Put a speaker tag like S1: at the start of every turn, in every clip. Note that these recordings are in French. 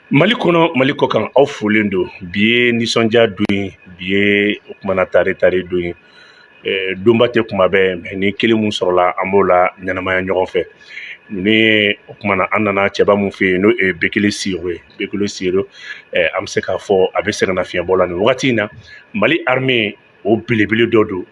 S1: Mali kɔnɔ Mali kɔ kan aw folen don bi ye nisɔndiya don ye bi ye o kumana tare don ye donba tɛ kuma bɛɛ mais ni kelen mun sɔrɔla an b'o la ɲɛnamaya ɲɔgɔn fɛ ni o kumana an nana cɛba mun fɛ yen n'o ye Bekele Siro ye Bekele Siro an bɛ se k'a fɔ a bɛ sɛgɛnnafiɲɛbɔ la nin wagati in na Mali armée o belebele dɔ don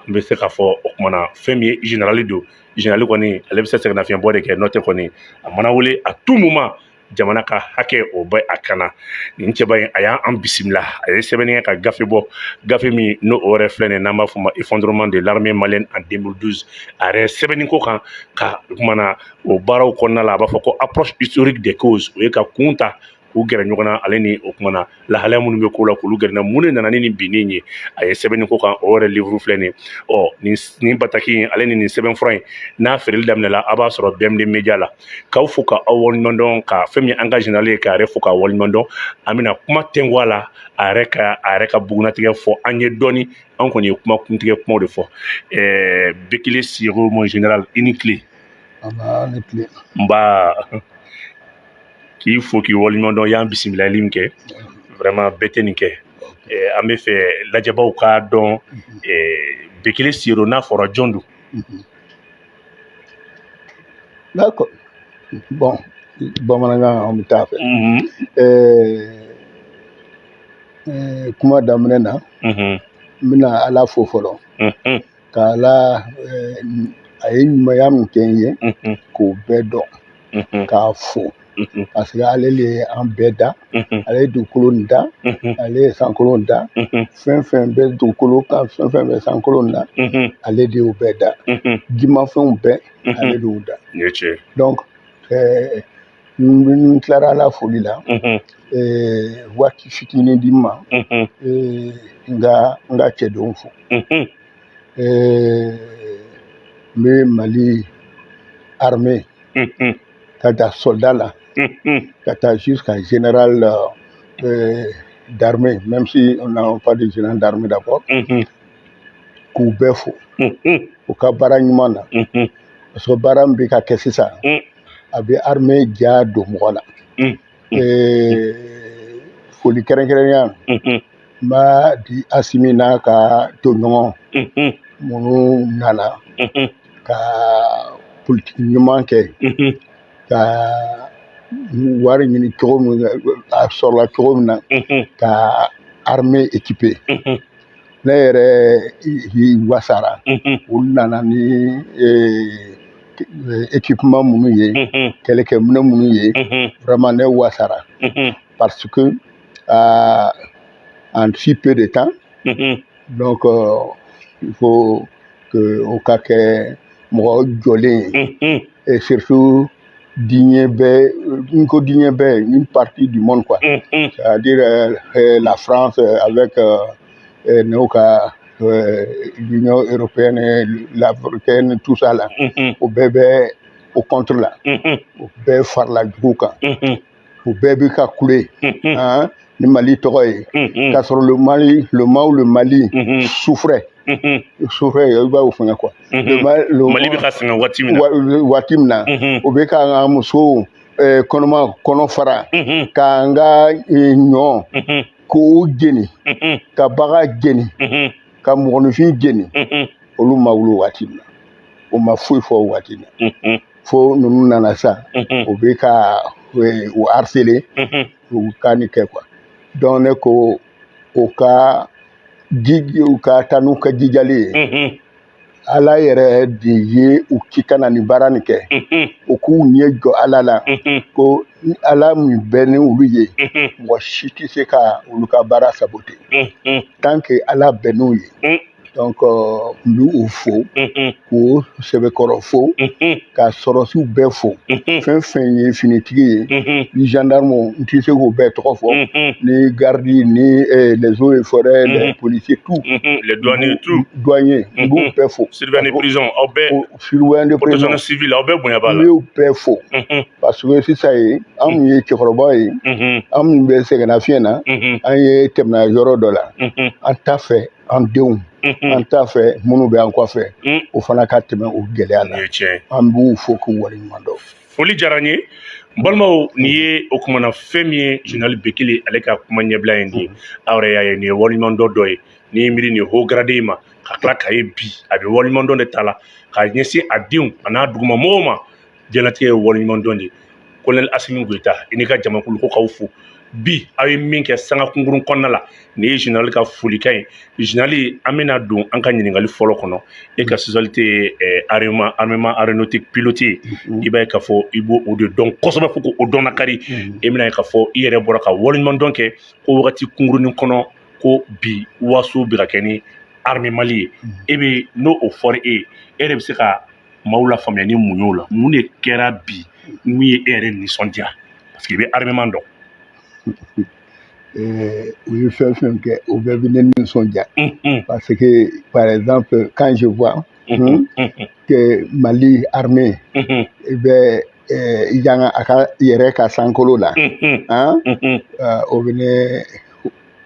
S1: an bɛ se k'a fɔ o kumana fɛn min ye général don général kɔni ale bɛ se sɛgɛnnafiɲɛbɔ de kɛ n'o tɛ kɔni a mana wele à tout moment jamana ka hakɛ o bɛ a kana nin cɛba in a y'an bisimila a ye sɛbɛnni kɛ ka gafe bɔ gafe min n'o o yɛrɛ filɛ nin n'an b'a fɔ ma effondrement de l'armée malienne en 2012 a yɛrɛ sɛbɛnni ko kan ka o kumana o baaraw kɔnɔna la a b'a fɔ ko approche historique des causes o ye ka kun ta k'u gɛrɛ ɲɔgɔn na ale ni o kumana lahalaya minnu bɛ ko la k'olu gɛrɛ na mun de nana ni nin binni ye a ye sɛbɛnni ko kan o yɛrɛ livre filɛ nin nin bataki ale ni nin sɛbɛnfura in n'a feereli daminɛla a b'a sɔrɔ BMD Media la k'aw fo ka aw waleɲuman dɔn ka fɛn min an ka général ye k'a yɛrɛ fo k'a waleɲuman dɔn an bɛna kuma tɛnku a la a yɛrɛ ka bugunatigɛ fɔ an ye dɔɔni an kɔni ye kuma kuntigɛ kumaw de fɔ Bekele Siro mon général i ni tile nba k'i fo k'i waleɲuman dɔn y'an bisimilali min kɛ vraiment bɛɛ tɛ nin kɛ an bɛ fɛ lajɛbaw k'a dɔn Bekele Siro n'a fɔra jɔn don.
S2: D'accord. Bon, bamanankan an bɛ taa fɛ. Kuma daminɛ na n bɛna Ala fo fɔlɔ ka Ala a ye ɲumanya min kɛ n ye k'o bɛɛ dɔn k'a fo parce que ale le ye an bɛɛ da ale ye dugukolo nin da ale ye sankolo da fɛn fɛn bɛ dugukolo kan fɛn fɛn bɛ sankolo na ale de y'o bɛɛ da jimafɛnw bɛɛ ale de y'o da donc n tilara Ala foli la waati fitinin di ma n ka cɛdenw fo n bɛ Mali armée ka taa soldat la ka taa jusqu'à général d'armée même si on n'a pas de général d'armée d'abord k'u bɛɛ fo u ka baara ɲuman na parce que baara min bɛ ka kɛ sisan a bɛ armée ja don mɔgɔ la foli kɛrɛnkɛrɛnya n b'a di Asimi n'a ka tɔɲɔgɔn minnu nana ka politique ɲuman kɛ ka wari ɲini cogo min a sɔrɔla cogo min na ka armée équipée ne yɛrɛ wasara u nana ni équipement minnu ye kɛlɛkɛminɛ minnu ye vraiment ne wasara parce que en si peu de temps donc il faut que o ka kɛ mɔgɔ jɔlen ye et surtout diɲɛ bɛɛ n ko diɲɛ bɛɛ une partie du monde quoi c'est-à-dire la France avec n'o ka l'Union européenne l'Africaine tout ça là o bɛɛ bɛ au contre la o bɛɛ farala jugu kan o bɛɛ bɛ ka kule ni Mali tɔgɔ ye k'a sɔrɔ le Mali souffrait i b'a fɔ n ye quoi
S1: Mali bɛ ka sɛgɛn
S2: waati min na o bɛ ka an ka musow kɔnɔ fara k'an ka ɲɔ k'o jeni ka bagan jeni ka mɔgɔninfin jeni olu ma wuli waati min na o ma foyi fɔ o waati na fo ninnu nana sa o bɛ ka o harceler o ka nin kɛ quoi donc ne ko o ka taa n'u ka jijali ye Ala yɛrɛ de ye u ci ka na nin baara nin kɛ o k'u ɲɛ jɔ Ala la ko Ala min bɛ ni olu ye mɔgɔ si tɛ se ka olu ka baara saboter tant que Ala bɛ n'u ye donc n bɛ u fo k'o sɛbɛkɔrɔ fo ka sɔrɔsiw bɛɛ fo fɛn fɛn ye finitigi ye ni gendarme n tɛ se k'o bɛɛ tɔgɔ fɔ ni garde ni les eaux et forêts les policiers tout
S1: les douaniers tout
S2: douaniers n b'u bɛɛ fo
S1: surveillant de prison aw bɛɛ
S2: surveillant de prison
S1: protection civile aw bɛɛ bonya b'a la
S2: n y'o bɛɛ fo parce que sisan ye an min ye cɛkɔrɔba ye an min bɛ sɛgɛnnafiɲɛ na an ye tɛmɛna yɔrɔ dɔ la an t'a fɛ an denw an t'a fɛ minnu bɛ an kɔfɛ o fana ka tɛmɛ o gɛlɛya la an b'u fo k'u waleɲuman dɔn.
S1: Foli diyara n ye balimaw n'i ye o kumana fɛn min ye général Bekele ale ka kuma ɲɛbila ye nin ye aw yɛrɛ y'a ye nin ye waleɲumandɔn dɔ ye n'i ye miiri nin haut gradé ma ka tila k'a ye bi a bɛ waleɲumandɔn de ta la k'a ɲɛsin a denw a n'a dugumamɔgɔw ma diɲɛlatigɛ ye waleɲumandɔn de ye colonel Asimi Goyita i n'i ka jamakulu ko k'aw fo bi aw ye min kɛ sanga kunkurun kɔnɔna la nin ye général ka folikan ye général an bɛna don an ka ɲininkali fɔlɔ kɔnɔ e ka spécialité ye armement aéronautique piloté i b'a ye k'a fɔ i b'o de dɔn kosɛbɛ fo k'o dɔn nakari e bɛna ye k'a fɔ i yɛrɛ bɔra ka waleɲumandɔn kɛ ko wagati kunkurunin kɔnɔ ko bi waso bɛ ka kɛ ni armement ye e bɛ n'o fɔra e yɛrɛ bɛ se ka maaw lafaamuya ni mun y'o la mun de kɛra bi mun ye e yɛrɛ nisɔndiya parce que i bɛ armement dɔn.
S2: U ye fɛn fɛn kɛ o bɛɛ bɛ ne nisɔndiya parce que par exemple quand je vois que Mali armée i bɛ a ka yɛrɛ ka sankolo la o bɛ ne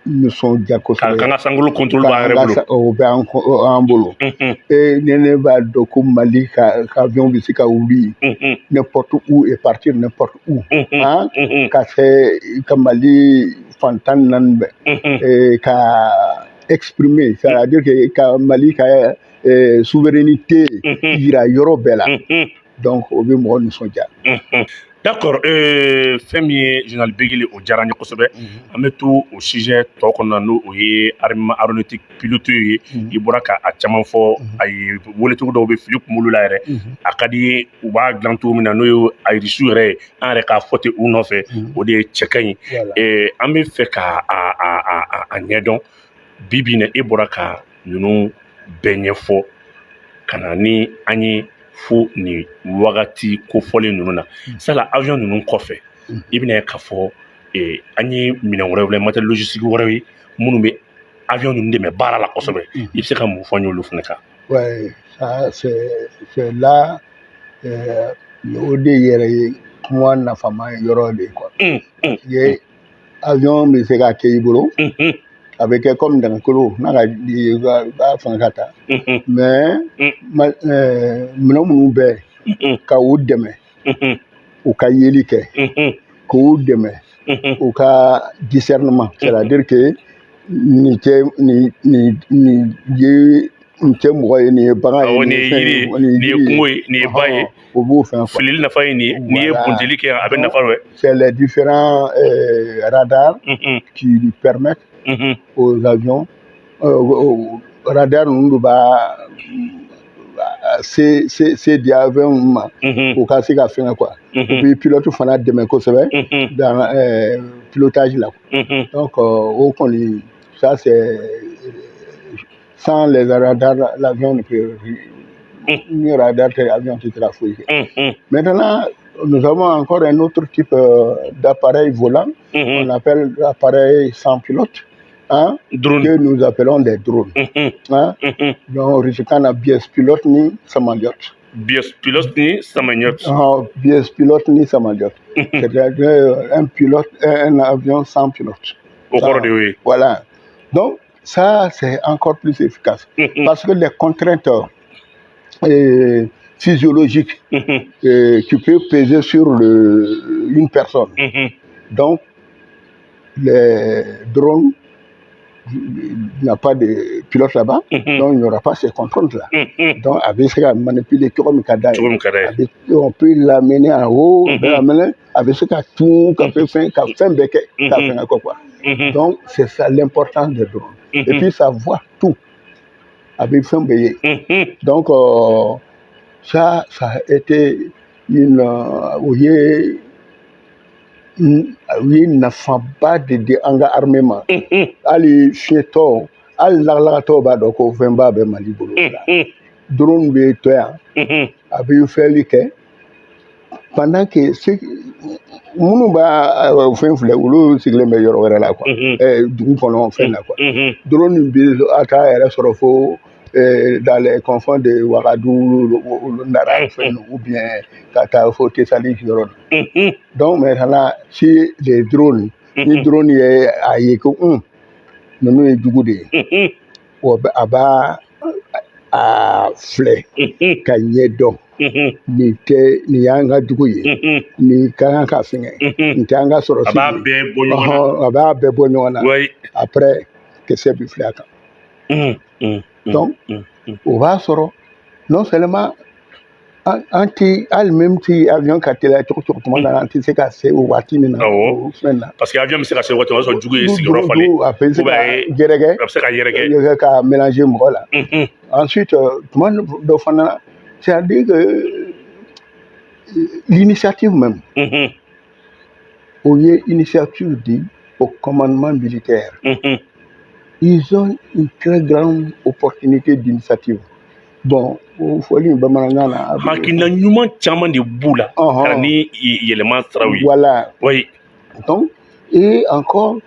S2: nisɔndiya kosɛbɛ
S1: k'an ka sankolo contrôle b'an yɛrɛ bolo
S2: o bɛ an bolo ne b'a dɔn ko Mali ka avion bɛ se ka wuli n'importe où et partir n'importe où ka se ka Mali fantan naani bɛɛ ka exprimer c'est-à-dire que ka Mali ka souveraineté yira yɔrɔ bɛɛ la donc o bɛ mɔgɔ nisɔndiya.
S1: D'accord fɛn min ye général Bekele o diyara n ye kosɛbɛ an bɛ to o sujet tɔ kɔnɔ n'o ye armement aéronautique piloté ye i bɔra ka a caman fɔ a ye welecogo dɔw bɛ fili kunkolo la yɛrɛ a ka di ye u b'a dilan cogo min na n'o ye ayirisiw yɛrɛ ye an yɛrɛ k'a fɔ ten u nɔfɛ o de ye cɛ ka ɲi an bɛ fɛ ka a ɲɛdɔn bi bi in na e bɔra ka ninnu bɛɛ ɲɛfɔ ka na ni an ye fo nin wagati kofɔlen ninnu na sala avion ninnu kɔfɛ i bɛna ye k'a fɔ an ye minɛn wɛrɛw la matériel logistique wɛrɛw ye minnu bɛ avion ninnu dɛmɛ baara la kosɛbɛ i bɛ se ka mun fɔ n ye olu fana kan.
S2: Ouais, ça c'est là o de yɛrɛ ye kuma nafama yɔrɔ de quoi. Ye avion bɛ se ka kɛ i bolo a bɛ kɛ comme dagakolo n'a ka di b'a fanga ka taa mais minɛn minnu bɛ ka u dɛmɛ u ka yeli kɛ k'u dɛmɛ u ka discernement c'est-à-dire que nin tɛ mɔgɔ ye nin ye bagan ye
S1: nin ye yiri ye nin ye kungo ye nin ye ba ye
S2: o b'o fɛn fɔ
S1: filili nafa ye nin ye n'i ye bunteli kɛ a bɛ nafa dɔ ye.
S2: C'est les différents radars qui permettent aux avions radar ninnu b'a se di avion ma o ka se ka fɛngɛ quoi et puis pilote fana dɛmɛ kosɛbɛ dans pilotage la donc o kɔni ça c'est sans les radars l'avion ne peut ni radar tɛ avion tɛ se ka foyi kɛ. Maintenant nous avons encore un autre type d'appareil volant on appelle l'appareil sans pilote que nous appelons des drones. Donc risquant biais pilote ni samoliote.
S1: Biais pilote ni samoliote.
S2: Biais pilote ni samoliote. C'est-à-dire un avion sans pilote.
S1: Oui.
S2: Voilà. Donc ça c'est encore plus efficace parce que les contraintes physiologiques qui peuvent peser sur une personne. Donc les drones, il n'y a pas de pilote là-bas, donc il n'y aura pas ces contraintes-là. Donc, avec ce qu'on manipule, on peut l'amener en haut, avec ce qu'on tout, qu'on fait quoi. Donc, c'est ça l'importance des drones. Et puis, ça voit tout avec fin payé. Donc, ça a été une nafaba de an ka armement hali fiɲɛtɔ hali lagalagatɔ b'a dɔn ko fɛn b'a bɛ Mali bolo drone bɛ to yan a bɛ fɛnli kɛ pendant que minnu b'a fɛn filɛ olu sigilen bɛ yɔrɔ wɛrɛ la quoi dugu kɔnɔ fɛn la quoi drone bɛ a t'a yɛrɛ sɔrɔ fo dans les confins de Ouagadougou, Ndara, ou bien Katafo, Tessali, donc maintenant, si les drones, les drones à Yeko, nous sommes Djougoudé, ou à Flé, Kanyedon. nin tɛ nin y'an ka dugu ye nin ka kan ka fɛngɛ nin tɛ an ka sɔrɔsi
S1: a b'a bɛɛ bɔ ɲɔgɔn na
S2: a b'a bɛɛ bɔ ɲɔgɔn na
S1: oui
S2: après kisɛ bi filɛ a kan donc o b'a sɔrɔ non seulement an ti hali même ti avion ka teliya cogo cogo tuma dɔ la an tɛ se ka se o waati min na o fɛn na
S1: parce que avion bɛ se ka se waati o b'a sɔrɔ jugu ye sigiyɔrɔ falen
S2: a bɛ se ka yɛrɛkɛ
S1: a bɛ se ka yɛrɛkɛ
S2: ka mélanger mɔgɔ la ensuite tuma dɔ fana c'est-à-dire que l'initiative même au lieu initiative dit au commandement militaire ils ont une très grande opportunité d'initiative bon o fɔli in bamanankan na
S1: hakilina ɲuman caman de b'u la ka ni yɛlɛma siraw ye
S2: voilà
S1: oui
S2: donc et encore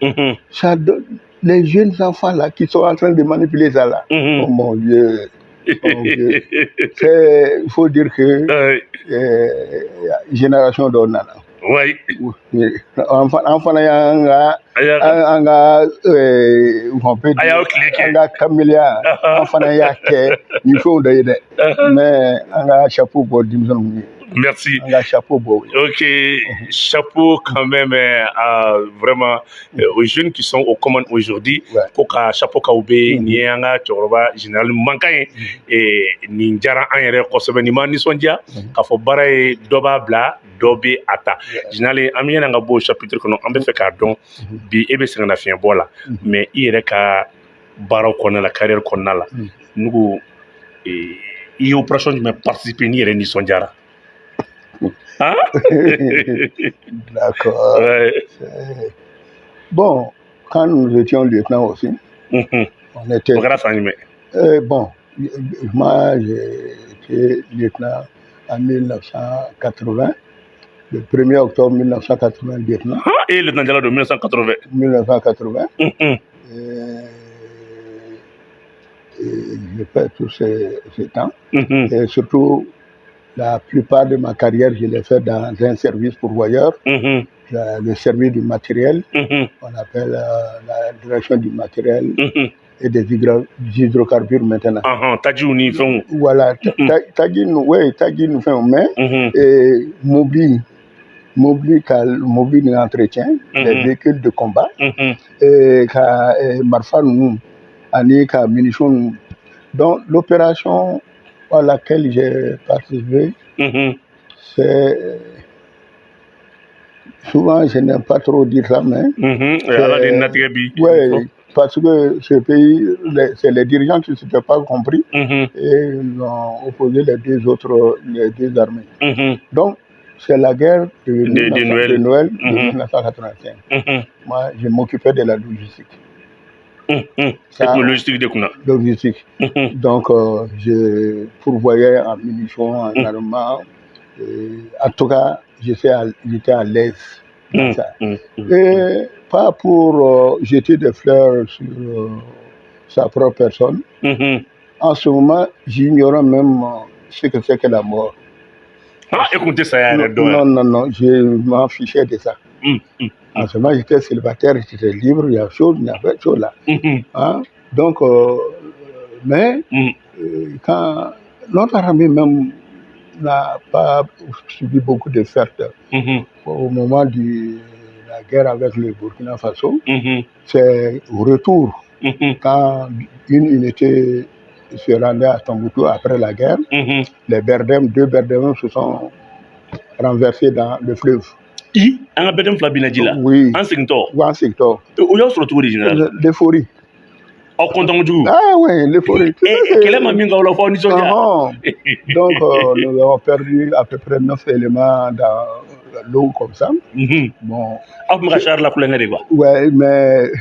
S2: ça donne les jeunes enfants là qui sont en train de manipuler ça là oh mon Dieu c'est il faut dire que génération dɔ nana
S1: oui
S2: an fana y'an ka an ka kameleya an fana y'a kɛ nin fɛnw dɔ ye dɛ mais an ka chapeau bɔ denmisɛnninw ye.
S1: Merci.
S2: Chapeau beau.
S1: Ok, chapeau quand même vraiment aux jeunes qui sont aux commandes aujourd'hui. Pour que chapeau kaoube ni anga choroba général mankaye et ni jara an yɛrɛ kosɛbɛ ni ma nisɔndiya k'a fɔ baara ye dɔ b'a bila dɔ bɛ a ta général an bɛ ɲɛna an ka bɔ chapitre kɔnɔ an bɛ fɛ k'a dɔn bi e bɛ sɛgɛnnafiɲɛ bɔ la mais i yɛrɛ ka baaraw kɔnɔna la carrière kɔnɔna la nugu i ye opération jumɛn participer ni yɛrɛ nisɔndiyara. Hein?
S2: D'accord. Ouais. Bon, quand nous étions lieutenants aussi, on était... bon, moi j'ai été lieutenant en 1980, le 1er octobre 1980, lieutenant.
S1: Et le lieutenant de 1980
S2: 1980. Et j'ai fait tous ces temps. Et surtout... La plupart de ma carrière, je l'ai fait dans un service pourvoyeur, le service du matériel, on appelle la direction du matériel et des hydrocarbures maintenant. Voilà, Tagi nous fait mais mobile d'entretien, les véhicules de combat, et Marfa nous, Ani, munitions. Donc l'opération à laquelle j'ai participé, c'est souvent je n'aime pas trop dire ça, mais oui, parce que ce pays, c'est les dirigeants qui ne s'étaient pas compris et ils ont opposé les deux armées. Donc c'est la guerre de Noël de 1985. Moi, je m'occupais de la logistique. Logistique. Donc, je pourvoyais en munitions, en armement. En tout cas, j'étais à l'aise dans ça. Et pas pour jeter des fleurs sur sa propre personne. En ce moment, j'ignorais même ce que c'est que la mort.
S1: Écoutez ça,
S2: non, je m'en fichais de ça. En ce moment, j'étais célibataire, j'étais libre, il y a chose, il y avait chose là. Donc, mais quand notre armée même n'a pas subi beaucoup de pertes au moment de la guerre avec le Burkina Faso, c'est au retour, quand une unité se rendait à Tombouctou après la guerre, les Berdem, 2 Berdem se sont renversés dans le fleuve.
S1: An ka bɛdɛn fila binna ji la an segintɔ o y'aw sɔrɔ cogo di général
S2: l'euphorie
S1: aw content kojugu
S2: oui l'euphorie
S1: kɛlɛ ma min k'aw la fɔ aw nisɔndiya
S2: donc nous avons perdu à peu près 9 éléments dans l'eau comme ça bon
S1: aw tun bɛ ka char la kulonkɛ de quoi
S2: ouais mais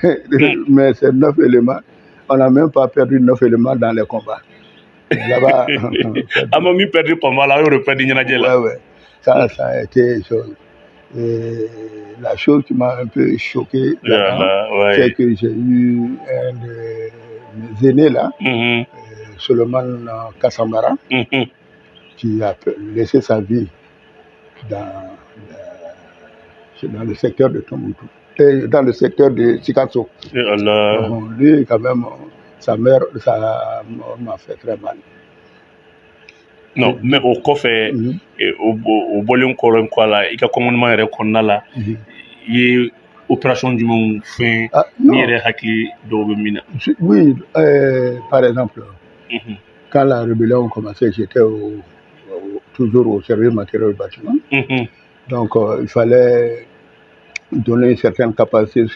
S2: ces 9 éléments on n'a même pas perdu 9 éléments dans les combats là-bas
S1: a ma min perdu combat la a y'o de perdu ɲɛnajɛ la
S2: ouais ça a été chose. Et la chose qui m'a un peu choqué, c'est que j'ai eu un de mes aînés là, Solomon Kassambara, qui a laissé sa vie dans le secteur de Tombouctou, dans le secteur de Sikasso. Lui, quand même, sa mort m'a fait très mal.
S1: Non, mais au kɔfɛ o bɔlen kɔrɔ kɔ a la i ka commandement yɛrɛ kɔnɔna la i ye opération jumɛnw fɛn ni yɛrɛ hakili dɔw bɛ min na.
S2: Oui, par exemple, quand la rébellion commençait, j'étais toujours au service matériel du bâtiment. Donc, il fallait donner une certaine capacité.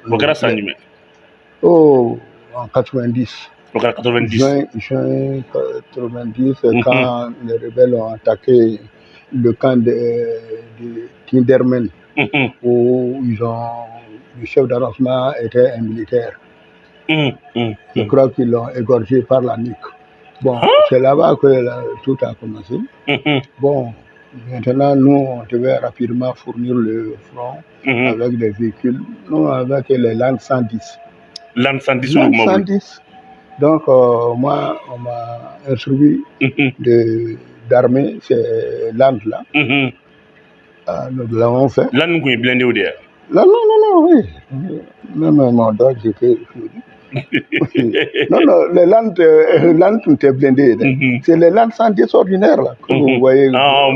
S1: Au kɛra san jumɛn?
S2: Oh, en 90.
S1: Au kɛra 90.
S2: Juin 90, quand les rebelles ont attaqué le camp de Kinderman, où le chef d'arrondissement était un militaire. Je crois qu'ils l'ont égorgé par la nuque. Bon, c'est là-bas que tout a commencé. Bon, maintenant, nous, on devait rapidement fournir le front avec des véhicules. Nous, avec les Land 110.
S1: Land 110
S2: Land 110. Donc, moi, on m'a instruit d'armer ces Lands-là. Nous l'avons fait.
S1: Land est blindé ou derrière?
S2: Non, oui. Même mon dog, j'étais... Non, les Lands étaient blindés. C'est les Lands 110 ordinaires, là, que vous voyez. Voilà,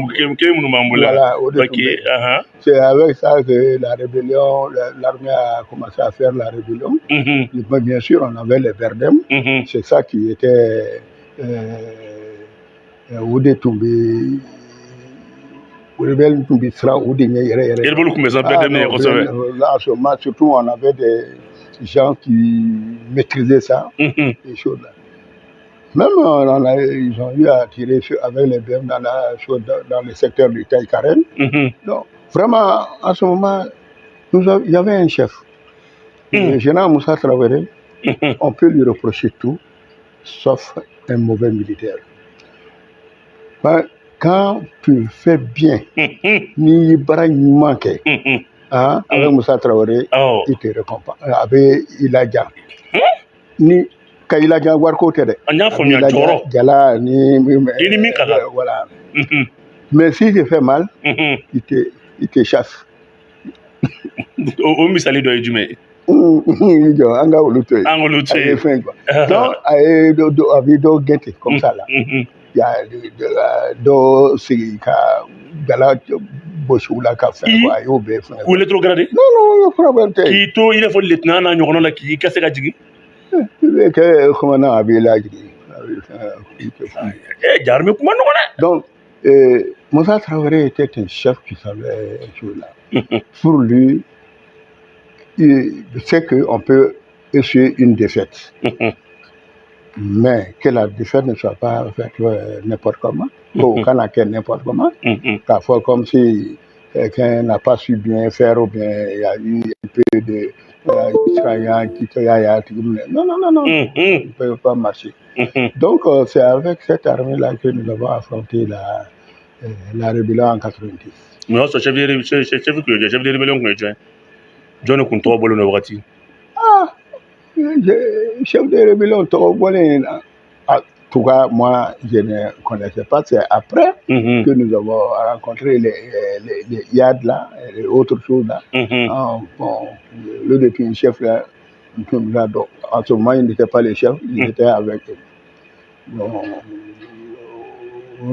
S2: c'est avec ça que la rébellion, l'armée a commencé à faire la rébellion. Mais bien sûr, on avait les Verdem. C'est ça qui était Oudé-Toumbi. Surtout, on avait des gens qui maîtrisaient ça, ces choses-là. Même ils ont eu à tirer avec les BM dans le secteur du Taïkaren. Donc, vraiment, en ce moment, il y avait un chef. Le général Moussa Traoré, on peut lui reprocher tout, sauf un mauvais militaire. Quand tu fais bien, ni bara manque, avec Moussa Traoré, il te récompense. Avec Iladja. Ni Kailadja Warko Tere. Voilà. Mais si tu fais mal, il te chasse.
S1: Au misali do ejume.
S2: Anga oluté. Donc, avec do gete comme ça là. Il y a do sika gala boshula ka fa quoi yo be fa.
S1: Ou rétrogradé?
S2: Non, problème té.
S1: Qui to il faut lieutenant na ñono la ki kasse ga jigi.
S2: Que comment na abi la jigi.
S1: Jarme kuma no na.
S2: Donc Moussa Traoré était un chef qui savait jouer là. Pour lui, il sait qu'on peut essuyer une défaite. Mais que la défaite ne soit pas faite n'importe comment, ou qu'on a fait n'importe comment, parfois comme si quelqu'un n'a pas su bien faire ou bien il y a eu un peu de non, ça ne peut pas marcher. Donc c'est avec cette armée-là que nous avons affronté la rébellion en 90.
S1: Mais ce chef de rébellion que tu as, John Kunto Bolo Novati.
S2: Chef de rébellion, en tout cas, moi, je ne connaissais pas. C'est après que nous avons rencontré les IAD là, et autres choses là. Bon, le détenu chef là, en ce moment, il n'était pas le chef, il était avec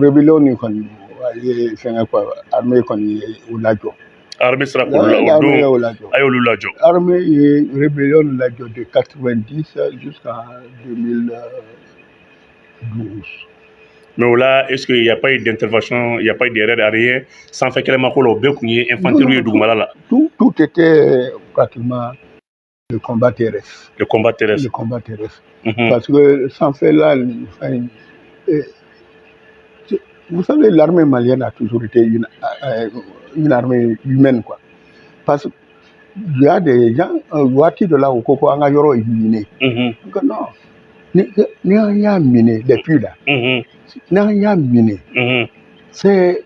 S2: rébellion, il fait quoi, armée qu'on y est au Lajo.
S1: Armée sera pour l'Olajo.
S2: Armée rébellion de 90 jusqu'à 2012.
S3: Mais là, est-ce qu'il n'y a pas eu d'intervention, il n'y a pas eu d'erreur à rien, sans faire qu'elle m'a collé au bec, infanterie du Goumala?
S2: Tout était pratiquement le combat terrestre.
S3: Le combat terrestre.
S2: Le combat terrestre. Parce que sans faire là, vous savez, l'armée malienne a toujours été une armée humaine, quoi. Parce qu'il y a des gens, Wati de là, au Koko, en Ayoro, est miné. Donc, non, n'y a miné, depuis là. N'y a miné. C'est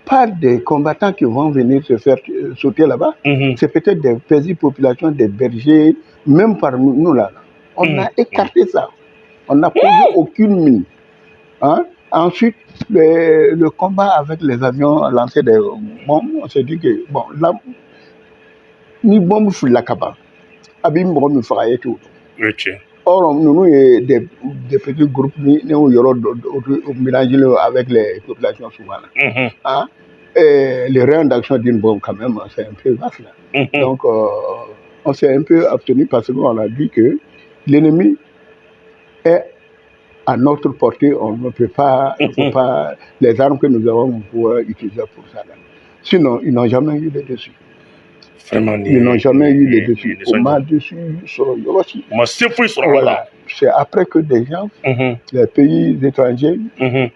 S2: pas des combattants qui vont venir se faire sauter là-bas. C'est peut-être des petites populations, des bergers, même parmi nous là. On a écarté ça. On n'a posé aucune mine. Hein? Ensuite, le combat avec les avions lancés des bombes, on s'est dit que, bon, là, ni bombe fou la cabane. Abim bombe fera et tout. Or, nous, des petits groupes, nous mélangés avec les populations souvent. Hein? Et les rayons d'action d'une bombe, quand même, c'est un peu vaste. Donc, on s'est un peu abstenu parce qu'on a dit que l'ennemi est à notre portée. On ne peut pas, les armes que nous avons, pouvoir utiliser pour ça. Là. Sinon, ils n'ont jamais eu les dessus.
S3: Vraiment,
S2: ils n'ont jamais eu les dessus. On m'a dessus sur aussi. Voilà. C'est après que des gens, les pays étrangers, je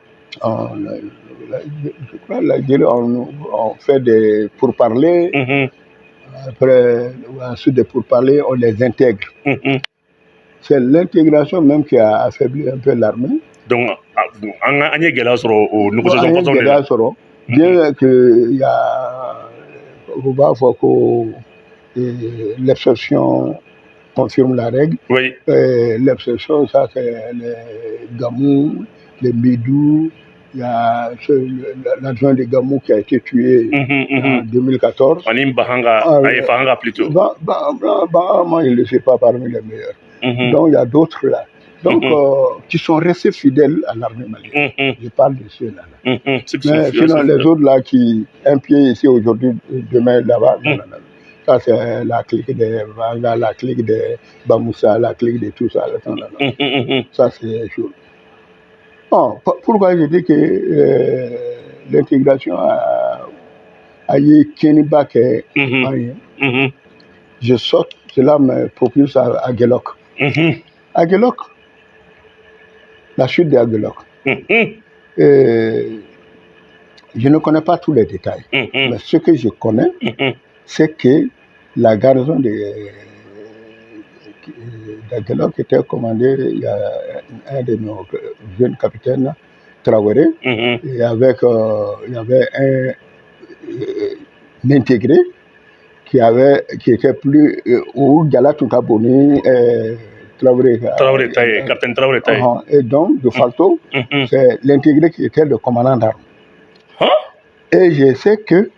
S2: crois l'Algérie, on fait des pourparlers. Après, ensuite des pourparlers, on les intègre. C'est l'intégration même qui a affaibli un peu l'armée.
S3: Donc, on y a
S2: bien qu'il y a l'exception confirme la règle.
S3: Oui.
S2: L'exception, ça c'est les Gamou, les Bidou. Il y a l'adjoint de Gamou qui a été tué en 2014.
S3: Bahanga plutôt.
S2: Bahama, il ne sait pas parmi les meilleurs. Donc il y a d'autres là. Donc, qui sont restés fidèles à l'armée malienne. Je parle de ceux-là. Mais sinon, les autres là, un pied ici aujourd'hui, demain là-bas, non. Ça, c'est la clique des Vanga, la clique des Bamoussa, la clique de tout ça. Ça, c'est chaud. Bon, pourquoi je dis que l'intégration a eu Kenibak et je saute, cela me propulse à Guelok. À Guelok, la chute de Aguelok. Je ne connais pas tous les détails, mais ce que je connais, c'est que la garnison d'Aguelok était commandée, il y a un de nos jeunes capitaines, Traoré, et il y avait un intégré qui était plus au Galatoutaboni.
S3: Traoré Taï, capitaine Traoré Taï.
S2: Et donc, de facto, c'est l'intégré qui était le commandant d'armes. Et je sais que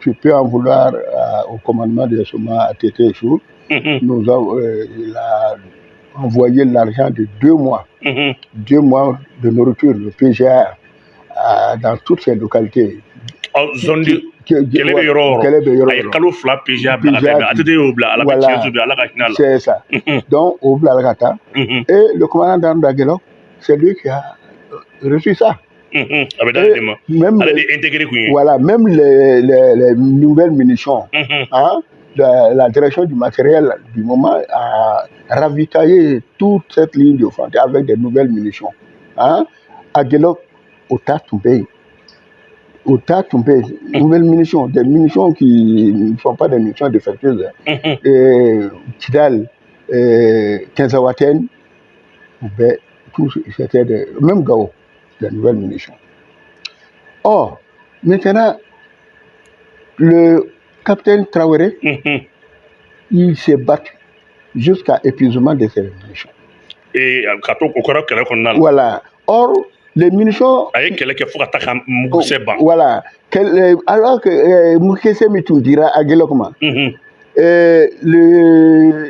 S2: tu peux en vouloir au commandement de Souma à Tété Chou. Il a envoyé l'argent de 2 mois. 2 mois de nourriture, de PGA, dans toutes ces localités. C'est ça. Donc, au Blalakata. Et le commandant d'armes d'Aguelok, c'est lui qui a reçu ça. Même les nouvelles munitions. La direction du matériel du moment a ravitaillé toute cette ligne de front avec des nouvelles munitions. Aguelok, au Tatoubé. Nouvelles munitions, des munitions qui ne sont pas des munitions défectueuses. Tidal, Kenzawaten, c'était même Gao, des nouvelles munitions. Or, maintenant, le capitaine Traoré, il s'est battu jusqu'à épuisement de ses munitions. Voilà. Or, les munitions. Voilà. Alors que Moukese Mitou dira à Gelokma,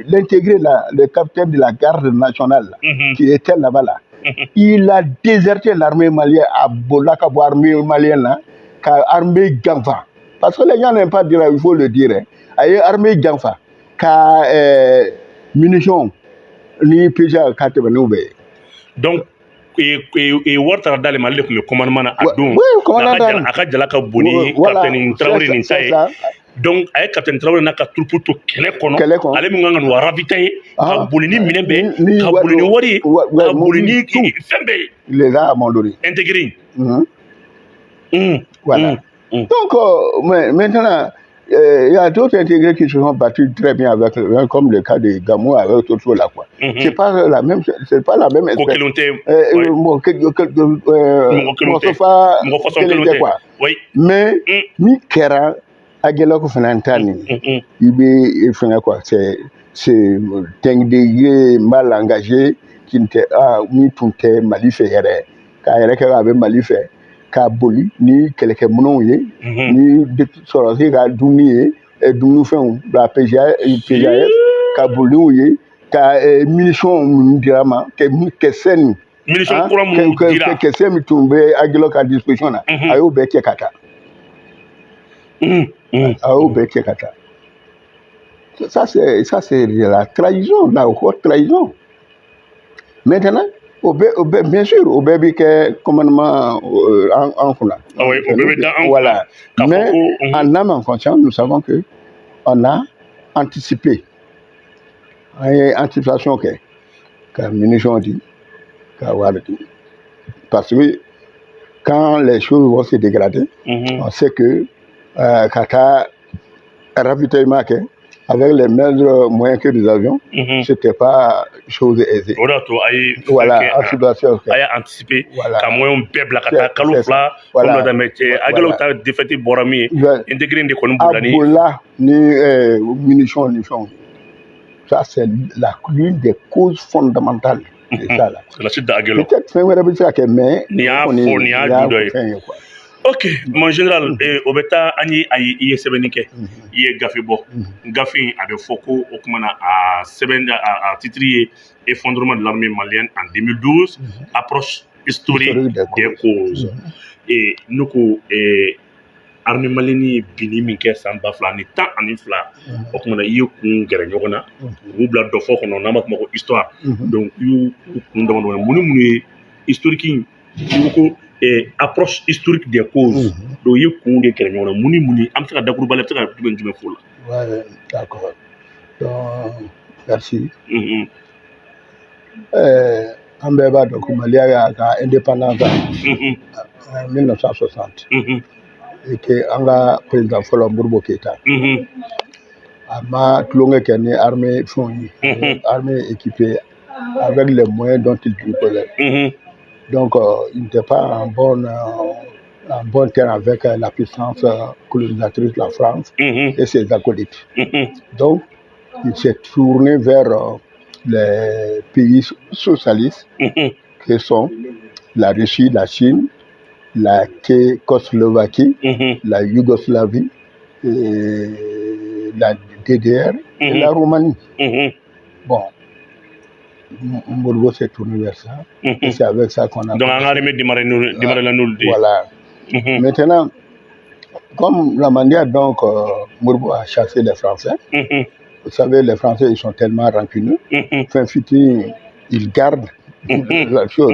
S2: l'intégré là, le capitaine de la garde nationale, qui était là-bas, il a déserté l'armée malienne à Bolaka, l'armée malienne, là, l'armée Gamfa. Parce que les gens n'aiment pas dire, il faut le dire. L'armée Gamfa, munitions, ni Péja,
S3: donc, et Warta dans les Mali, le commandement a donc, donc, avec Capitaine Traoré n'a qu'à tout pour Kélékono, allez nous ravitailler, à Boulini Minembe, à Boulini Wari, à Boulini Fembe.
S2: Il est là à Mondori.
S3: Intégré.
S2: Voilà. Donc, maintenant, il y a d'autres intégrés qui se sont battus très bien avec, comme le cas de Gamou avec tout ça là quoi. C'est pas la même espèce. Mais ni Kera Aguelok Fanantani, il fait quoi? C'est intégré mal engagé qui n'était ni tout est malifé car il avait malifé. Ka boli ni keleke monon ye ni de soroti ka dumi ye dumi fɛnw la PGS ka boli u ye ka munition dira ma kisɛ nin
S3: munition kura minnu dira
S2: kisɛ min tun bɛ Agilɔ ka disposition na a y'o bɛɛ cɛ ka taa a y'o bɛɛ cɛ ka taa ça c'est de la trahison, la haute trahison. Maintenant bien sûr au bɛɛ bɛ kɛ commandement en kunna voilà mais en âme en conscience nous savons que on a anticipé an ye anticipation kɛ ka munition di ka wari di parce que quand les choses vont se dégrader on sait que ka taa ravitaillement kɛ avec les mêmes moyens que nous avions, c'était pas chose aisée.
S3: Voilà, en situation. A y'a anticipé ka moyen bɛɛ bila ka taa kalo 2 comme dɔ tɛmɛ Agilɔ ta défaite bɔra min ye intégré de kɔni b'u la ni.
S2: A bɔla ni munition ni fɛnw. Ça c'est l'une des causes fondamentales de ça là.
S3: La chute d'Agilɔ.
S2: Peut-être fɛn wɛrɛ bɛ se ka kɛ mais
S3: ni y'a fɔ ni y'a ju dɔ ye. Ok, mon général, o bɛ taa an ye i ye sɛbɛnni kɛ i ye gafe bɔ gafe in a bɛ fɔ ko o kumana a sɛbɛn a titre ye effondrement de l'armée malienne en 2012 approche historique des causes ne ko armée malienne ye binni min kɛ san 2012 o kumana i ye kun gɛrɛ ɲɔgɔn na k'u bila dɔ fɔ kɔnɔ n'an b'a fɔ ma ko histoire donc i y'u kun damadɔ mun ni mun ye historique in i ko approche historique des causes donc i ye kun de gɛrɛ ɲɔgɔn na mun ni mun an bɛ se ka dakuruba la i bɛ se ka jumɛn fɔ o la.
S2: Ouais, d'accord. Donc, merci. An bɛɛ b'a dɔn ko Mali y'a ka indépendance en 1960 et que an ka président fɔlɔ Modibo Keyita a ma tulonkɛ kɛ ni armée fɛnw ye armée équipée avec les moyens dont il disposait. Donc il n'était pas en bon terme avec la puissance colonisatrice la France et ses acolytes. Donc il s'est tourné vers les pays socialistes qui sont la Russie, la Chine, la Tchécoslovaquie, la Yougoslavie, la DDR et la Roumanie. Bon, Modibo s'est tourné vers ça. Et c'est avec ça qu'on a...
S3: Donc, on a démarré la nulle.
S2: Voilà. Maintenant, comme la manière donc Modibo a chassé les Français, vous savez, les Français, ils sont tellement rancuneux. Fin futur, ils gardent la chose.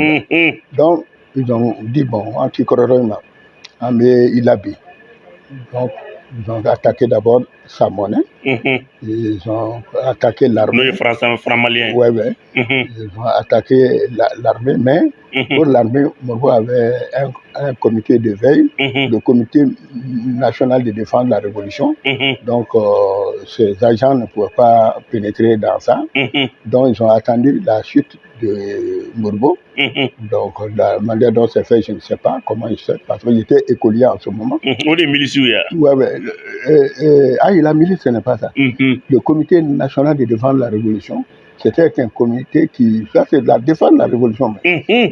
S2: Donc, ils ont dit, bon, anti-colonialisme, mais il habille. Donc, ils ont attaqué d'abord sa monnaie. Ils ont attaqué l'armée.
S3: Les Français, francs-maliens.
S2: Oui. Ils ont attaqué l'armée, mais pour l'armée, Modibo avait un comité de veille, le comité national de défense de la révolution. Donc, ces agents ne pouvaient pas pénétrer dans ça. Donc, ils ont attendu la chute de Modibo. Donc, la manière dont c'est fait, je ne sais pas comment il se fait, parce qu'il était écolier en ce moment.
S3: On est milicieux,
S2: la milice, ce n'est pas ça. Le comité national de défense de la révolution, c'était un comité qui... Ça, c'est de la défense de la révolution.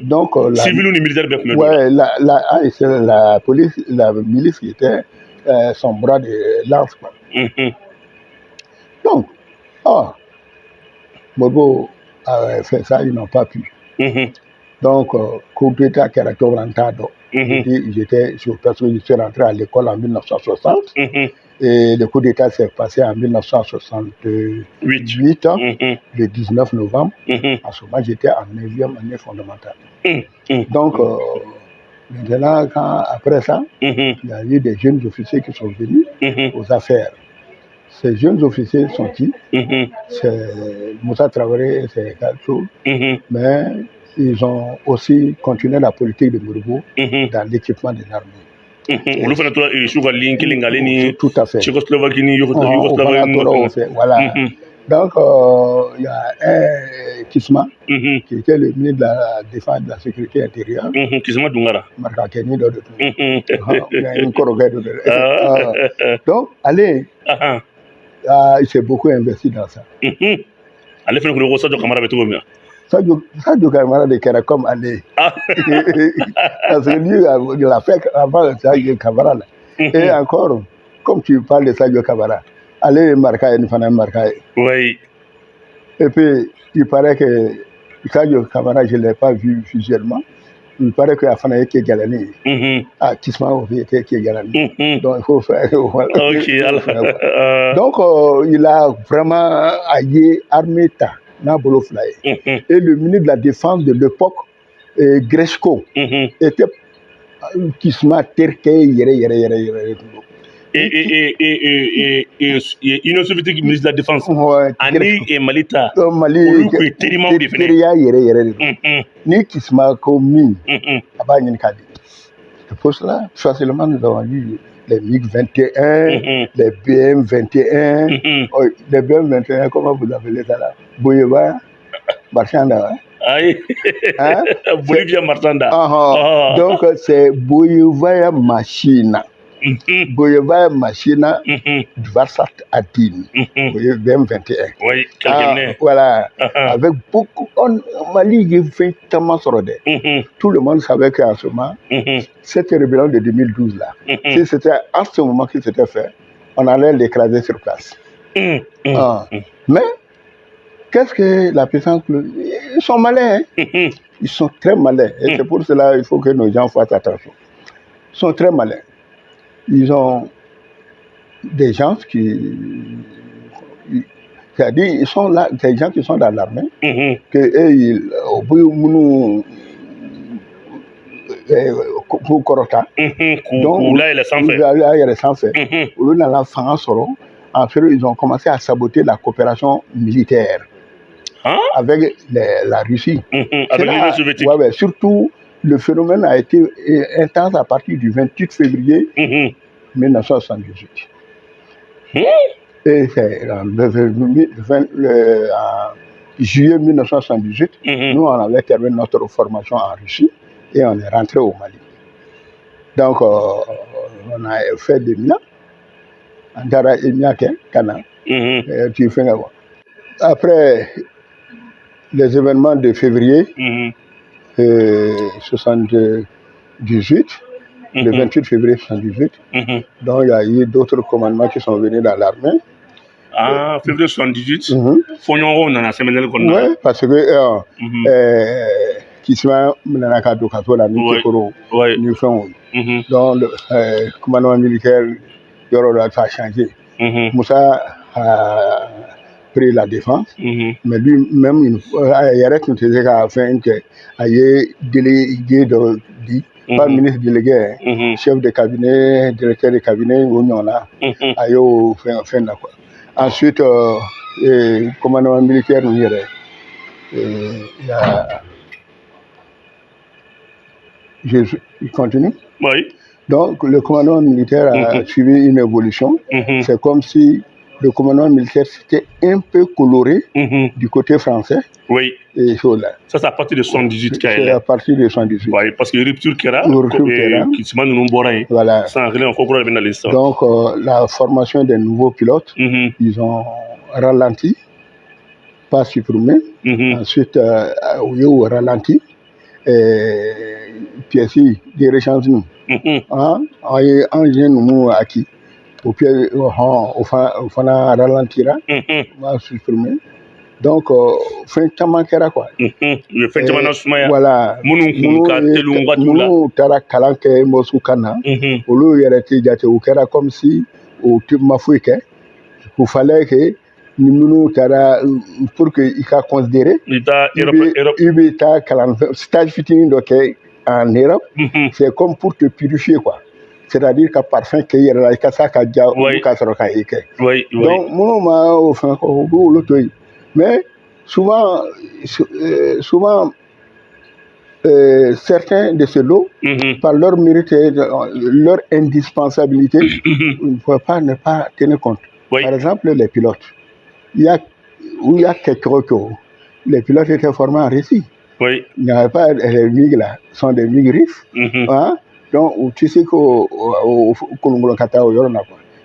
S2: Donc,
S3: civil ou militaire,
S2: c'est la police, la milice qui était son bras de lance. Donc, Modibo a fait ça, ils n'ont pas pu. Donc, coup d'État qui a été parce que je suis rentré à l'école en 1960 et le coup d'État s'est passé en 1968, le 19 novembre. En ce moment, j'étais en 9e année fondamentale. Donc, maintenant, après ça, il y a eu des jeunes officiers qui sont venus aux affaires. Ces jeunes officiers sont qui? C'est Moussa Traoré et c'est Kalcho. Mais ils ont aussi continué la politique de Modibo dans l'équipement de l'armée. Tout à fait. Voilà. Donc, il y a un Kisma, qui était le ministre de la Défense et de la Sécurité intérieure.
S3: Kisma Dungara.
S2: Donc, allez, il s'est beaucoup investi dans ça.
S3: Allez, faire le Sadio Kamara de tout le monde.
S2: Sadio Kamara de Kera comme allez. Parce que lui, il a fait avant Sadio Kamara. Et encore, comme tu parles de Sadio Kamara, allez marquer une femme marquer.
S3: Oui.
S2: Et puis, il paraît que, quand le camarade, je ne l'ai pas vu visuellement, il paraît qu'il y a Fanaï qui est Galani. Kisma aussi qui est Galani. Donc, il faut faire. Voilà, donc, il a vraiment allié Armeta, Nabolo Fly. Et le ministre de la Défense de l'époque, Gresco, était Kisma Terke,
S3: et Union soviétique ministre de la Défense. Ani et Malita. Mali qui est tellement défini.
S2: Ni Kisma Komi. C'est pour cela, facilement, nous avons eu les MiG-21, les BM-21. Les BM-21, comment vous appelez ça là? Boyeva, Marchanda.
S3: Hein? Bolivia Marchanda.
S2: Donc, c'est Boyeva Machina. Boyeva Machina du Varsat Adin, BM-21.
S3: Oui,
S2: voilà. Avec beaucoup. Mali, il fait tellement sur des. Tout le monde savait qu'en ce moment, cette rébellion de 2012 là, si c'était à ce moment qu'il s'était fait, on allait l'écraser sur place. Mais, qu'est-ce que la puissance. Ils sont malins, hein? Ils sont très malins. Et c'est pour cela qu'il faut que nos gens fassent attention. Ils sont très malins. Ils ont des gens qui. C'est-à-dire, ils sont là, des gens qui sont dans l'armée, au bout pour Korota.
S3: Donc, là, il est sans fait.
S2: Là, il est sans fait. Au lieu de la France, en fait, ils ont commencé à saboter la coopération militaire avec la Russie.
S3: Avec l'Union soviétique.
S2: Ouais, surtout, le phénomène a été intense à partir du 28 février 1978. Et c'est en juillet 1978, nous on avait terminé notre formation en Russie et on est rentré au Mali. Donc on a fait des Mina, Andara et Miake, Kana. Après les événements de février 78, le 28 février 78, donc il y a eu d'autres commandements qui sont venus dans l'armée.
S3: Février 78, Fognon, on a séminaire.
S2: Oui, parce que qui soit Menaka Dokato, la Mikoro, donc le commandement militaire, Yorola a changé. Moussa a pris la défense, mais lui-même, il arrête de dire qu'il ait délégué de pas ministre délégué, chef de cabinet, directeur de cabinet, on a fait quoi. Ensuite, le commandement militaire, il continue.
S3: Oui.
S2: Donc, le commandement militaire a suivi une évolution. C'est comme si le commandement militaire s'était un peu coloré du côté français.
S3: Oui.
S2: Et là.
S3: Ça, c'est à partir de 78 qu'il y a.
S2: C'est à partir de 78.
S3: Oui, parce que rupture qui est qui se met nous
S2: voilà.
S3: Sans rien encore dans l'histoire.
S2: Donc, la formation des nouveaux pilotes, ils ont ralenti, pas supprimé. Ensuite, ils ont ralenti. Puis, si, des réchangements. En acquis. Au pied, on ralentira, on va supprimer. Donc, fin de quoi.
S3: Le fin de
S2: voilà. Mounou tara kalanke mosukana. Olu yereti jate ukera comme si au type mafouike. Il fallait que nous tara pour que il a considéré. Il ta kalan stage fitting donc en Europe. C'est comme pour te purifier quoi. C'est-à-dire qu'à parfum qu'il y a là, donc, mon au fin, mais souvent, certains de ces lots, par leur mérite et leur indispensabilité, ne peuvent pas ne pas tenir compte. Par exemple, les pilotes. Il y a quelques cas, les pilotes étaient formés en Russie. Il n'y avait pas les MiG là, sont des MiG RIF. Donc, tu sais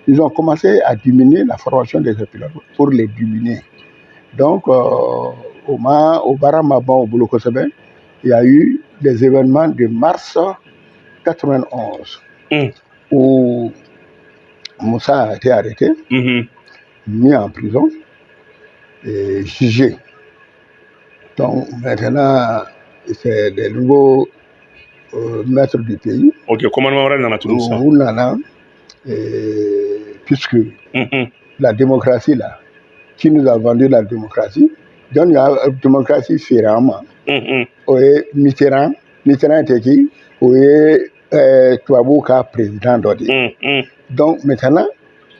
S2: ils ont commencé à diminuer la formation des pilotes pour les diminuer. Donc, au Baramabon, au Boulokosebe, il y a eu des événements de mars 91 où Moussa a été arrêté, mis en prison. jugés. Donc maintenant, c'est les nouveaux maîtres du pays.
S3: Ok, commandement wɛrɛ nana tuguni sisan.
S2: Ou nana, puisque la démocratie là, qui nous a vendu la démocratie, donc il y a la démocratie différemment. Mitterrand était qui? Touabou ka président d'Odi. Donc maintenant,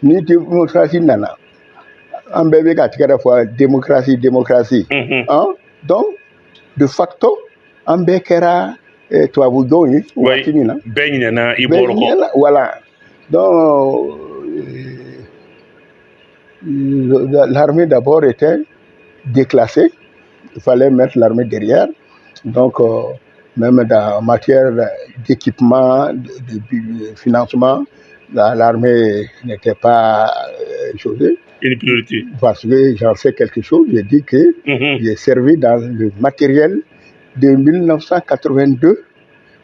S2: ni démocratie nana. En bébé ka tigara fois démocratie. Hein? Donc, de facto, en békera Touabou doni. Voilà. Donc, l'armée d'abord était déclassée. Il fallait mettre l'armée derrière. Donc, même en matière d'équipement, de financement, l'armée n'était pas chose.
S3: Une priorité.
S2: Parce que j'en sais quelque chose. J'ai dit que j'ai servi dans le matériel de 1982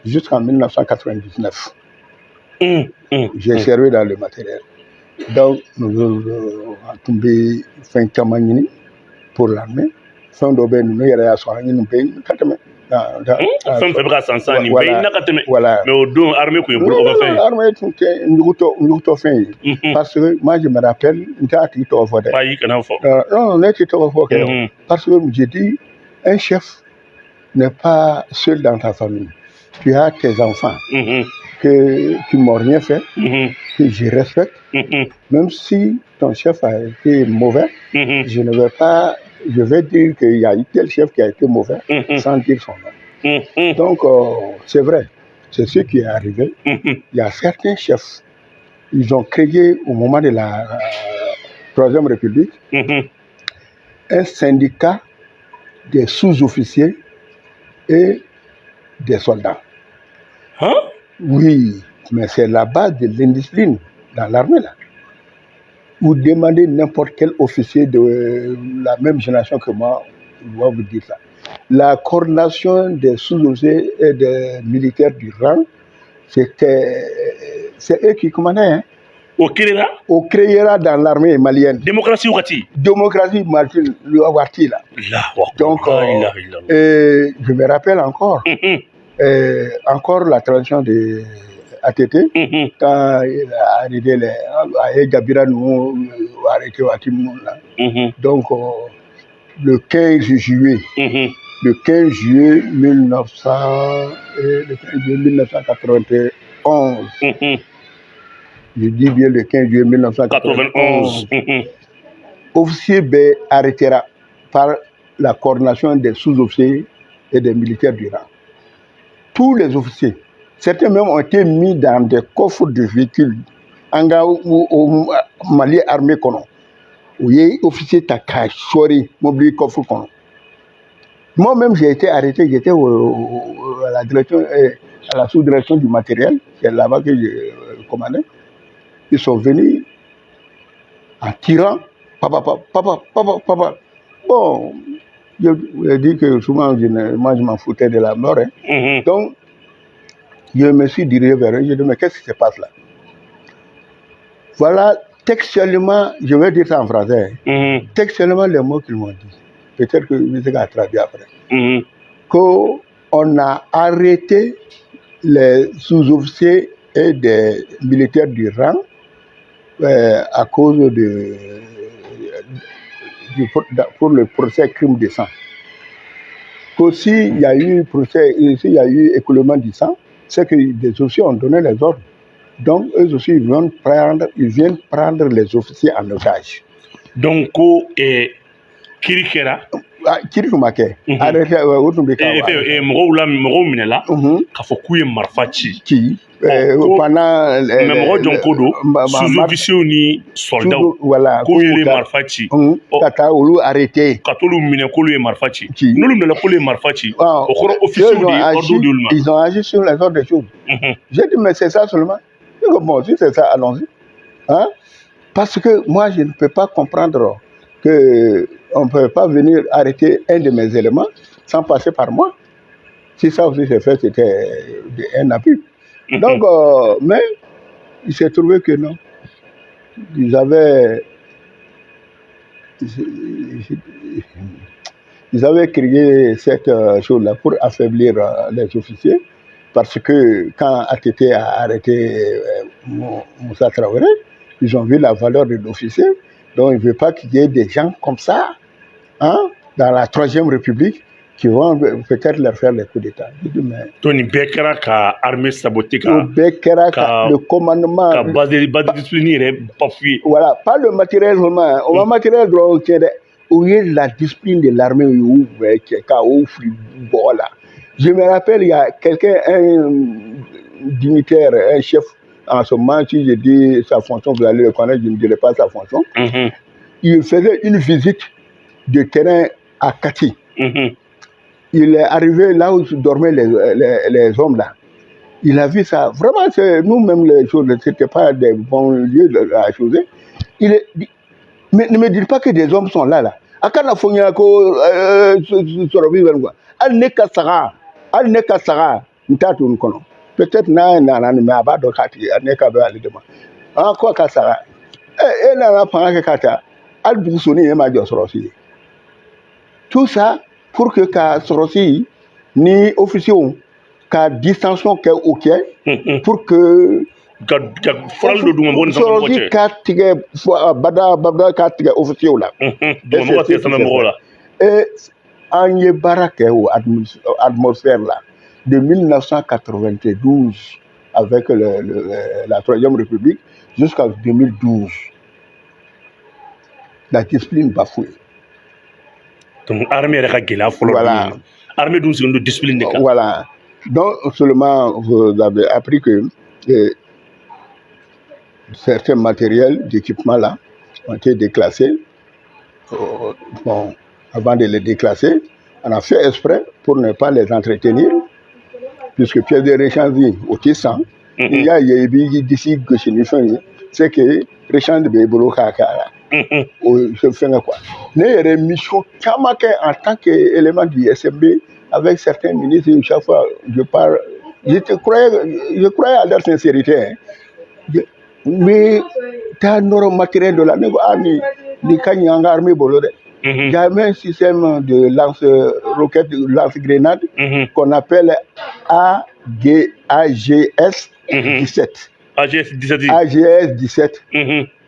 S2: jusqu'en 1999. J'ai servi dans le matériel. Donc, nous avons tombé fin Kamanini pour l'armée. Fin d'Aubin, nous avons eu un pays.
S3: Voilà. Mais au dos, l'armée qui est pour faire.
S2: L'armée est fait. Parce que moi, je me rappelle, parce que j'ai dit, un chef n'est pas seul dans ta famille. Tu as tes enfants qui n'ont rien fait, que je respecte. Même si ton chef a été mauvais, je vais dire qu'il y a eu tel chef qui a été mauvais sans dire son nom. Donc, c'est vrai, c'est ce qui est arrivé. Il y a certains chefs, ils ont créé au moment de la Troisième République un syndicat des sous-officiers et des soldats.
S3: Hein?
S2: Oui, mais c'est la base de l'indiscipline dans l'armée là. Vous demandez n'importe quel officier de la même génération que moi, il va vous dire ça. La coordination des sous-officiers et des militaires du rang, c'est eux qui commandaient. Hein. Au Créera dans l'armée malienne.
S3: Démocratie ou Wati?
S2: Démocratie, le Wati là. Donc, je me rappelle encore, encore la transition de ATT, quand il a arrivé à Gabira, nous arrêté Wati. Donc, le 15 juillet, 1991, je dis bien le 15 juillet 1991, officier B arrêtera par la coordination des sous-officiers et des militaires du rang. Tous les officiers, certains même ont été mis dans des coffres de véhicules au Mali armé. Oui, officier Takachori, mobilier coffre. Moi-même, j'ai été arrêté, j'étais à la direction, à la sous-direction du matériel, c'est là-bas que je commandais. Ils sont venus en tirant, papa. Bon, je dis que souvent, moi, je m'en foutais de la mort. Hein. Donc, je me suis dirigé vers eux, je dis, mais qu'est-ce qui se passe là? Voilà, textuellement, je vais dire ça en français, textuellement les mots qu'ils m'ont dit. Peut-être que je vais traduire après. Qu'on a arrêté les sous-officiers et des militaires du rang à cause pour le procès crime de sang. Qu'aussi, il y a eu procès, s'il y a eu écoulement du sang, c'est que des officiers ont donné les ordres. Donc, eux aussi, ils viennent prendre les officiers en otage.
S3: Donc, Kirikera.
S2: Kirikumake. Arrêtez,
S3: mɔgɔw minɛla k'a fɔ k'u ye marifa ci.
S2: Pendant
S3: mɔgɔ jɔnko don sous-officiers ni soldats k'u ye marifa ci.
S2: Ka taa olu arrêté.
S3: Ka t'olu minɛ k'olu ye marifa ci. N'olu minɛla k'olu ye marifa ci. O kɔrɔ officiers de ordre d'olu ma.
S2: Ils ont agi sur les ordres des choses. J'ai dit mais c'est ça seulement. Bon, si c'est ça, allons-y. Hein? Parce que moi, je ne peux pas comprendre qu'on ne peut pas venir arrêter un de mes éléments sans passer par moi. Si ça aussi c'est fait, c'était un abus. Donc, mais il s'est trouvé que non. Ils avaient Ils avaient créé cette chose-là pour affaiblir les officiers, parce que quand ATT a arrêté Moussa Traoré, ils ont vu la valeur de l'officier, donc ils ne veulent pas qu'il y ait des gens comme ça, hein, dans la Troisième République, qui vont peut-être leur faire les coups d'État.
S3: Tony Bekara ka armée sabotée,
S2: le commandement,
S3: ka base de discipline bafouée.
S2: Voilà, pas le matériel vraiment. On va matériel où il y a la discipline de l'armée voilà. Je me rappelle, il y a quelqu'un, un dignitaire, un chef, en ce moment, si je dis sa fonction, vous allez le connaître, je ne dirai pas sa fonction. Il faisait une visite de terrain à Kati. Il est arrivé là où dormaient les hommes là. Il a vu ça. Vraiment, nous-mêmes, les choses, ce n'était pas des bons lieux à choisir. Mais ne me dites pas que des hommes sont là. Akana Fonya ko Sorobi Venwa. Al Neka Sara. Al Neka Sara. Ntatu Nkono. Peut-être na mais abado kati. Al Neka Be Alidema. Ah, quoi Kasara. Et là, la Panaka Kata. Al Boussoni et Major Sorosi. Tout ça pour que Sorosi ni officier ka distinction ke ok pour que Sorosi ka tige bada ka tige officier là. Et en y barake ou atmosphère là de 1992 avec la Troisième République jusqu'à 2012, la discipline bafouée.
S3: Donc armée
S2: voilà.
S3: Armée d'une seconde discipline.
S2: Voilà. Donc seulement vous avez appris que certains matériels d'équipement là ont été déclassés. Bon, avant de les déclasser, on a fait exprès pour ne pas les entretenir, puisque Pierre de Réchanzi au Tissan, il y a d'ici que c'est que Réchanzi de Bébolo Kakara. Je fais quoi? Les missions en tant qu'élément du SMB avec certains ministres, chaque fois je parle, je croyais à leur sincérité. Mais t'as un matériel de la négociation, ni armée bolode. Il y a un système de lance-roquettes, lance-grenades qu'on appelle AGS 17.
S3: AGS 17.
S2: AGS 17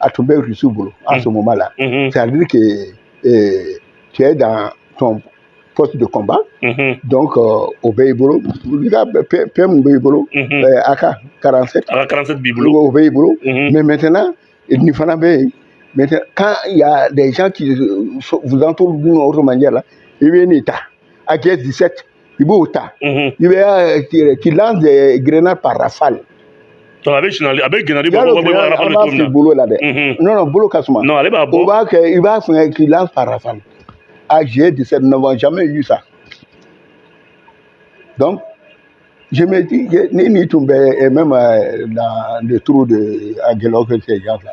S2: à tomber au boulot en ce moment-là. C'est-à-dire que tu es dans ton poste de combat, donc au Béibolo, PM Béibolo, AK 47,
S3: AK 47 Bibolo.
S2: Au Béibolo, mais maintenant, il faut maintenant, quand il y a des gens qui vous entourent d'une autre manière, là, il y a une état, AGS 17, il y a qui lance des grenades par rafale.
S3: Avec Gennady
S2: boulot là. Non, boulot Kasuma.
S3: Non, il
S2: va faire qu'il lance par rafale. AG 17 n'avons jamais eu ça. Donc, je me dis, ni tomber, et même dans le trou de Aguelo, que ces gens-là.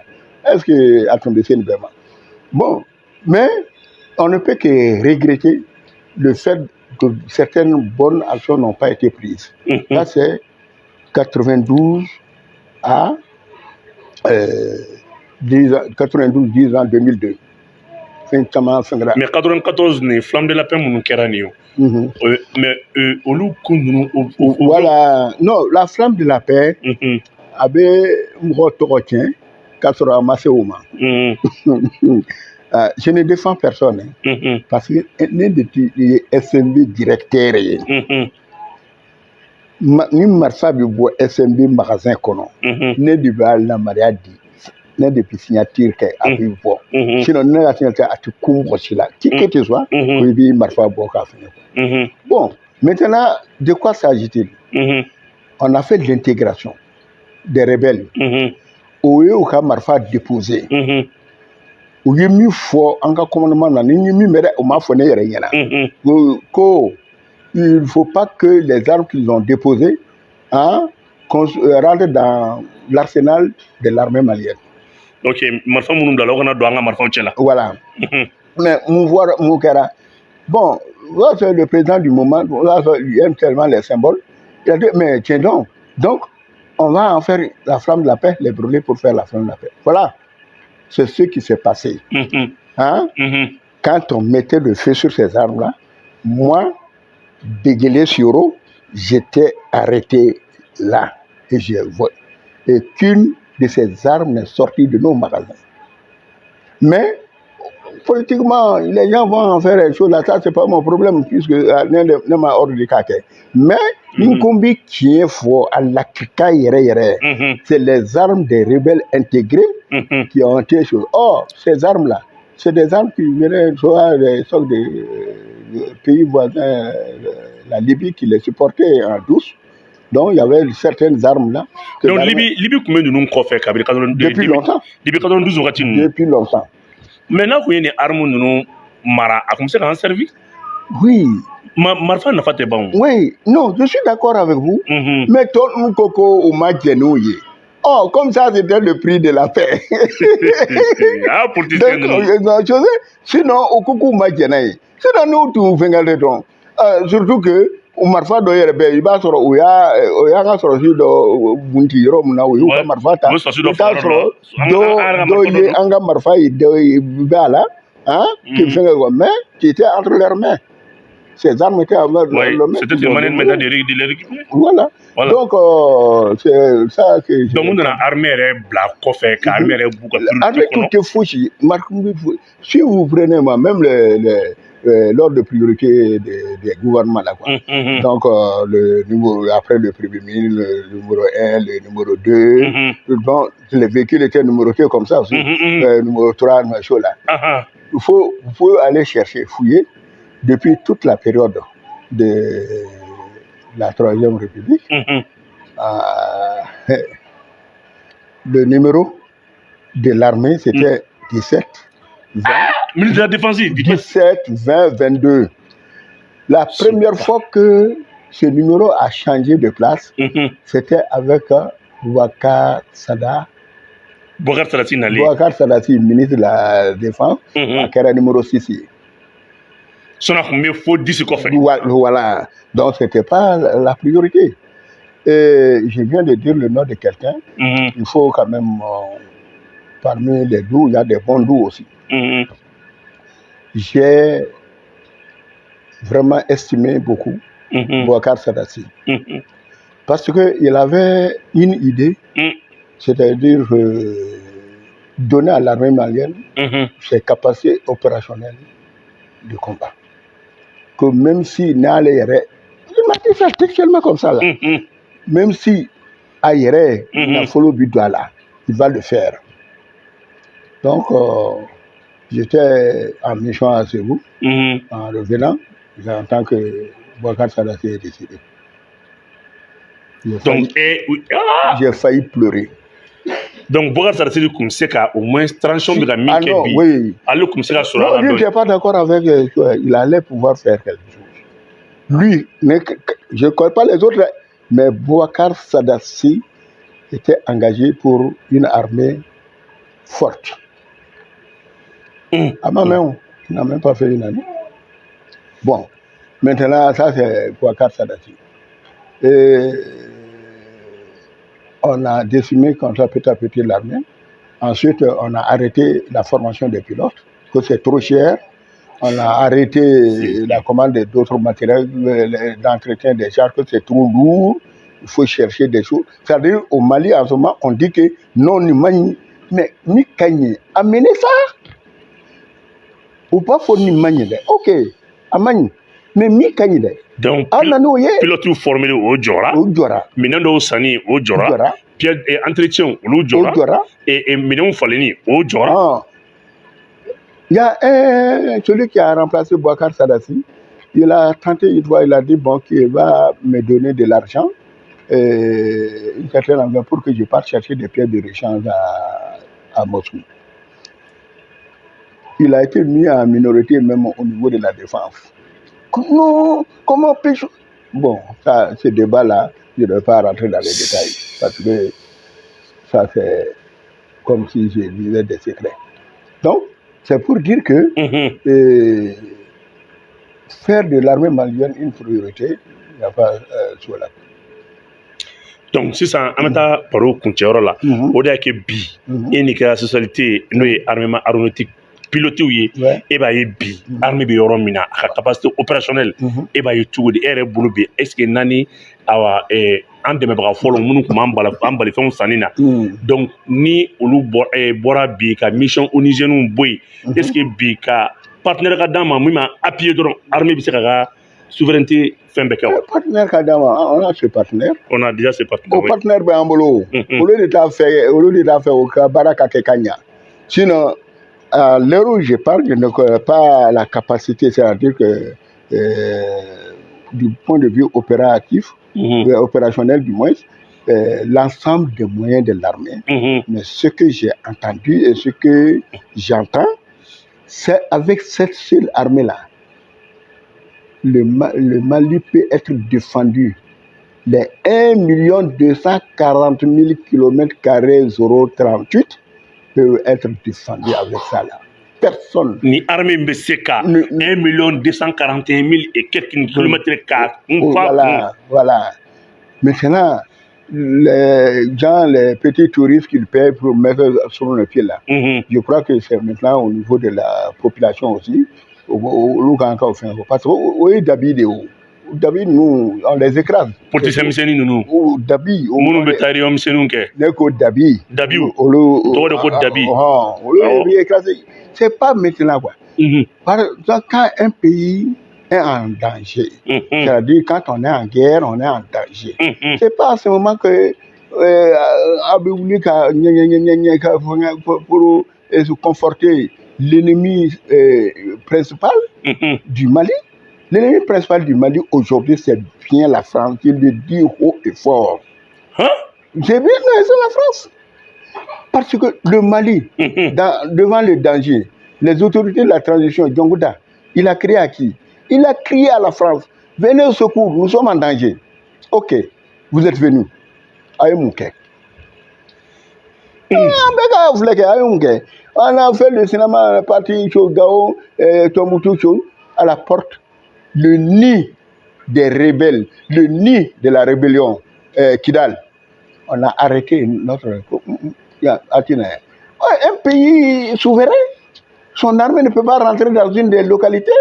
S2: Est-ce que attendez, c'est une belle. Bon, mais on ne peut que regretter le fait que certaines bonnes actions n'ont pas été prises. Là, c'est 92 à 10 ans 2002. Mais
S3: 94 ni flamme de la paix mon kéranio. Mais olu kunu
S2: voilà, non, la flamme de la paix avait m'rotokien kasoro amaseuma. Je ne défends personne parce que l'un des SMB directeur ni marfa bi bo SMB magasin kono ne di ba la maria di ne depuis signature que a pu voir sinon ne la signature a tout kumbo sila qui que tu sois ko bi marfa bo ka fini. Bon, maintenant de quoi s'agit-il? On a fait de l'intégration des rebelles au lieu ka marfa déposé au lieu mi fo en ka commandement na ni mi mere o ma fo ne yere yana ko il ne faut pas que les armes qu'ils ont déposées rentrent dans l'arsenal de l'armée malienne.
S3: Ok,
S2: voilà. Mais bon, là c'est le président du moment, là il aime tellement les symboles. Il a dit, mais tiens donc, on va en faire la flamme de la paix, les brûler pour faire la flamme de la paix. Voilà, c'est ce qui s'est passé. Hein? Quand on mettait le feu sur ces armes-là, moi, Béguélé Sioro, j'étais arrêté là. Et qu'une de ces armes n'est sortie de nos magasins. Mais, politiquement, les gens vont en faire des choses là, ça c'est pas mon problème, puisque n'est ma ordre de caquet. Mais, une combi qui est fort à la kika c'est les armes des rebelles intégrés qui ont été sur. Or, ces armes-là, c'est des armes qui venaient soit des sortes de pays voisins, la Libye qui les supportait en douce. Donc, il y avait certaines armes là.
S3: Donc, Libye, combien de nous fait
S2: depuis longtemps.
S3: Depuis 92
S2: Depuis longtemps.
S3: Maintenant, vous avez des armes nous mara, a commencé à en servir?
S2: Oui.
S3: Marfa n'a pas été bon.
S2: Oui, non, je suis d'accord avec vous. Mais toi, nous, Coco, ou Madjenouye. Oh, comme ça, c'était le prix de la paix.
S3: Ah, politicien.
S2: Sinon, au coucou Madjenouye. Sinon, nous, tout venons. Surtout que, Marfa doyere be iba soro oya ga soro si do bunti rom na oyu ka marfa ta soro do ye anga marfa yi de bala hein qui fait mais qui était entre leurs mains. Ces armes étaient entre leurs mains.
S3: C'était une manière maintenant de les récupérer.
S2: Voilà. Donc c'est ça que
S3: donc on a armée bla kofé ka armée beaucoup
S2: avec tout est fouchi si vous prenez moi même l'ordre de priorité des gouvernements là quoi. Donc le numéro après le premier ministre, le numéro 1, le numéro 2, donc les véhicules étaient numérotés comme ça aussi. Le numéro 3, machin là. Vous pouvez aller chercher, fouiller depuis toute la période de la Troisième République. Le numéro de l'armée c'était 17. 20,
S3: ministre de la Défense,
S2: 17, 20, 22. La première fois que ce numéro a changé de place, c'était avec Boubacar Sada.
S3: Boubacar
S2: Sadati, ministre de la Défense, qui era numéro 6. Voilà. Donc, ce n'était pas la priorité. Et je viens de dire le nom de quelqu'un. Il faut quand même, parmi les doux, il y a des bons doux aussi. J'ai vraiment estimé beaucoup Boubacar Sadati. Parce qu'il avait une idée, c'est-à-dire donner à l'armée malienne ses capacités opérationnelles de combat. Que même si n'allait, il m'a dit ça textuellement comme ça là, même si ailleurs, il a fallu Bidouala, il va le faire. Donc, j'étais en mission à Ségou, en revenant, en tant que Boubacar Sadati est décédé. J'ai failli pleurer.
S3: Donc, Boubacar Sadati, comme c'est qu'au moins, tranchant de la mine,
S2: oui.
S3: Alors, comme c'est là,
S2: non, lui, je n'étais pas d'accord avec il allait pouvoir faire quelque chose. Lui, je ne connais pas les autres, mais Boubacar Sadati était engagé pour une armée forte. À ma main, il n'a même pas fait une année. Bon, maintenant, ça c'est Boubacar Sadati. Et on a décimé contre petit à petit l'armée. Ensuite, on a arrêté la formation des pilotes, que c'est trop cher. On a arrêté la commande d'autres matériels d'entretien des chars, que c'est trop lourd. Il faut chercher des choses. C'est-à-dire, au Mali, en ce moment, on dit que non, mais ni Kanye, amenez ça. Ou pas faut ni manier. Ok, amani. Mais mi Kanye.
S3: Donc, pilote formé au Djora. Maintenant, au Sani, au Djora. Puis, entretien au Djora. Et maintenant, Faleni, au Djora.
S2: Il y a celui qui a remplacé Boubacar Sadati. Il a tenté une fois, il a dit bon, qu'il va me donner de l'argent, une certaine enveloppe pour que je parte chercher des pièces de rechange à Moscou. Il a été mis en minorité même au niveau de la défense. Comment peut-je... Bon, ça, ce débat-là, je ne vais pas rentrer dans les détails, parce que ça c'est comme si je disais des secrets. Donc, c'est pour dire que faire de l'armée malienne une priorité, il n'y a pas sur la...
S3: Donc, si ça, on a parlé au Kuntioro là, on a que bi, et une société, nous armement aéronautique, piloté ou ye e b'a ye bi armée bɛ yɔrɔ min na a ka capacité opérationnelle e b'a ye cogo di e yɛrɛ bolo bi est ce que nani awa an dɛmɛbaga fɔlɔ minnu tun b'an balifɛnw sanni na donc ni olu bɔra bi ka mission onisienw bɔ yen est ce que bi ka partenaire ka d'an ma min ma appuyer dɔrɔn armée bɛ se ka ka souveraineté fɛn bɛɛ kɛ wa.
S2: Partenaire ka d'an ma on a ce partenaire.
S3: On a déjà ce partenaire.
S2: O partenaire bɛ an bolo olu de t'a fɛ o ka baara ka kɛ ka ɲa sinon à l'heure où je parle je ne connais pas la capacité c'est-à-dire que du point de vue opératif opérationnel du moins l'ensemble des moyens de l'armée mais ce que j'ai entendu et ce que j'entends c'est avec cette seule armée là le Mali peut être défendu les 1 240 000 km² 038 peut être défendu avec ça là. Personne.
S3: Ni armée Mbeseka, 1 241 000 et quelques kilomètres carrés.
S2: Voilà. Maintenant, les gens, les petits touristes qu'ils paient pour mettre sur le pied là, je crois que c'est maintenant au niveau de la population aussi. Parce que Dabi, nous, on les écrase.
S3: Politicien miseni nous.
S2: Dabi.
S3: Mounou betari om senunke.
S2: Neko Dabi.
S3: Dabi.
S2: Toi
S3: de quoi Dabi.
S2: On les écrase. C'est pas maintenant quoi. Quand un pays est en danger, c'est-à-dire quand on est en guerre, on est en danger. C'est pas à ce moment que pour se conforter l'ennemi principal du Mali. L'ennemi principal du Mali aujourd'hui, c'est bien la France. Il le dit haut et fort. C'est bien, c'est la France. Parce que le Mali, devant le danger, les autorités de la transition, Djongouda, il a crié à qui? Il a crié à la France. Venez au secours, nous sommes en danger. Ok, vous êtes venus. Aïe Mouké. On a fait le cinéma, parti Gao, Tomboutou, à la porte. Le nid des rebelles, le nid de la rébellion, Kidal. On a arrêté notre... Un pays souverain, son armée ne peut pas rentrer dans une des localités,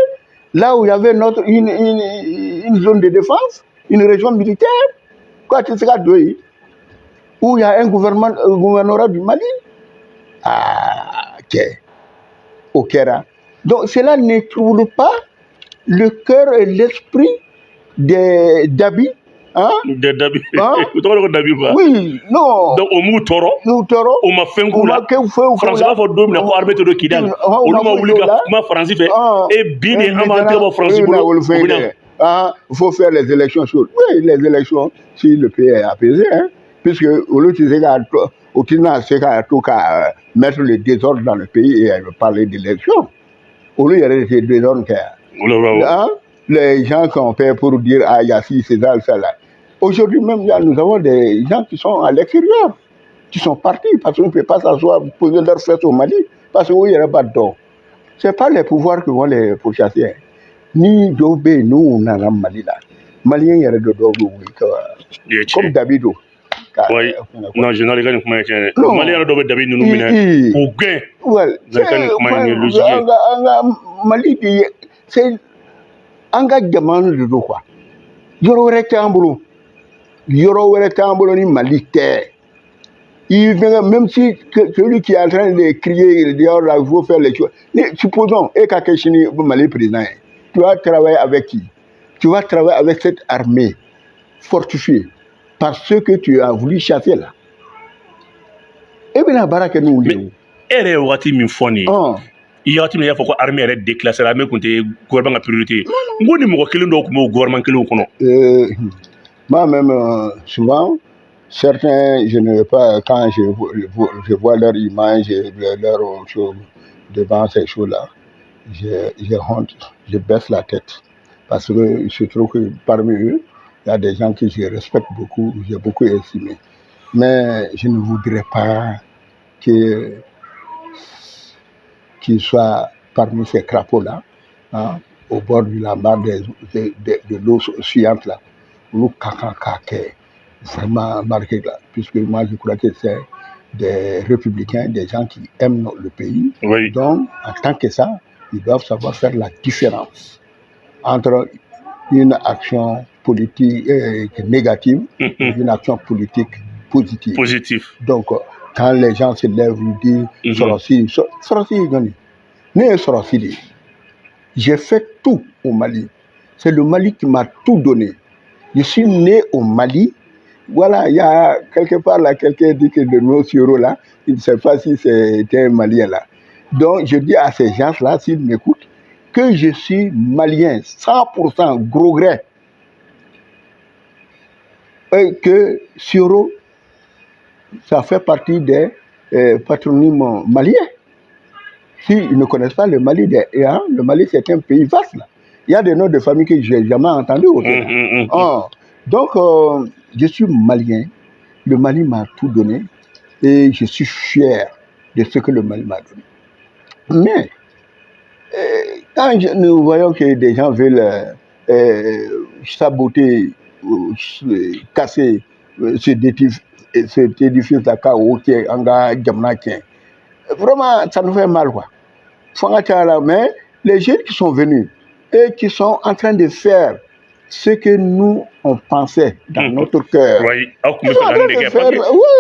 S2: là où il y avait une zone de défense, une région militaire, où il y a un gouvernorat du Mali. Au Kera. Donc cela ne trouble pas le cœur et l'esprit des Dabi.
S3: Des Dabi.
S2: Dabi oui, non.
S3: Donc au Moutoro, au Mafengoula, France va faire dominer pour arrêter de Kidal. Au Mouliga, ma France fait. Et bien, en France,
S2: il faut faire les élections chaudes. Oui, les élections, si le pays est apaisé, puisque au lieu de aucun c'est qu'à mettre le désordre dans le pays et parler d'élections. Au lieu il y a des désordres. Les gens qu'on paie pour dire ah il y a ci, c'est ça là. Aujourd'hui même nous avons des gens qui sont à l'extérieur, qui sont partis parce qu'on ne peut pas s'asseoir, poser leurs fesses au Mali, parce qu'il n'y a pas de don. Ce n'est pas les pouvoirs qui vont les pourchasser. Ni Dobé, nous on a un Mali là. Maliens il y a de Dobé comme Davido.
S3: Oui, non, je n'ai pas dit que le Mali a d'abord David nous mène au gain.
S2: Mali, c'est un gars de demande de quoi. Yoro rectangle, ni Mali terre. Même si celui qui est en train de crier, il faut faire les choses. Supposons, et Kakeshini, Mali président, tu vas travailler avec qui? Tu vas travailler avec cette armée fortifiée. Parce que tu as voulu chasser là. Et bien la barre que nous
S3: disons. Elle est au Wati Mifoni. Il y a une fois que l'armée est déclassée, l'armée contre le gouvernement a priorité. Moi, je ne sais pas gouvernement qui est
S2: moi même, souvent, certains, je ne veux pas, quand je vois leur image, leur chose devant ces choses-là, j'ai honte, je baisse la tête. Parce que je trouve que parmi eux, il y a des gens que je respecte beaucoup, j'ai beaucoup estimé. Mais je ne voudrais pas qu'ils soient parmi ces crapauds-là, au bord de la barre de l'eau suivante là. L'eau vraiment marqué là. Puisque moi je crois que c'est des républicains, des gens qui aiment le pays.
S3: Oui.
S2: Donc, en tant que ça, ils doivent savoir faire la différence entre une action politique négative et une action politique positive.
S3: Positif.
S2: Donc, quand les gens se lèvent, ils disent Sorossi, j'ai fait tout au Mali. C'est le Mali qui m'a tout donné. Je suis né au Mali. Voilà, il y a quelque part là, quelqu'un dit que le nom Sioro là, il ne sait pas si c'était un Malien là. Donc, je dis à ces gens-là, s'ils m'écoutent, que je suis malien, 100%, gros gré. Et que Sioro, ça fait partie des patronymes maliens. S'ils ne connaissent pas le Mali, le Mali c'est un pays vaste là. Il y a des noms de famille que je n'ai jamais entendus. Donc, je suis malien. Le Mali m'a tout donné et je suis fier de ce que le Mali m'a donné. Mais, quand nous voyons que des gens veulent saboter, casser cet édifice d'Akao qui est en Djamnakin, vraiment, ça nous fait mal, quoi. Mais les jeunes qui sont venus et qui sont en train de faire ce que nous, on pensait dans notre cœur.
S3: Oui,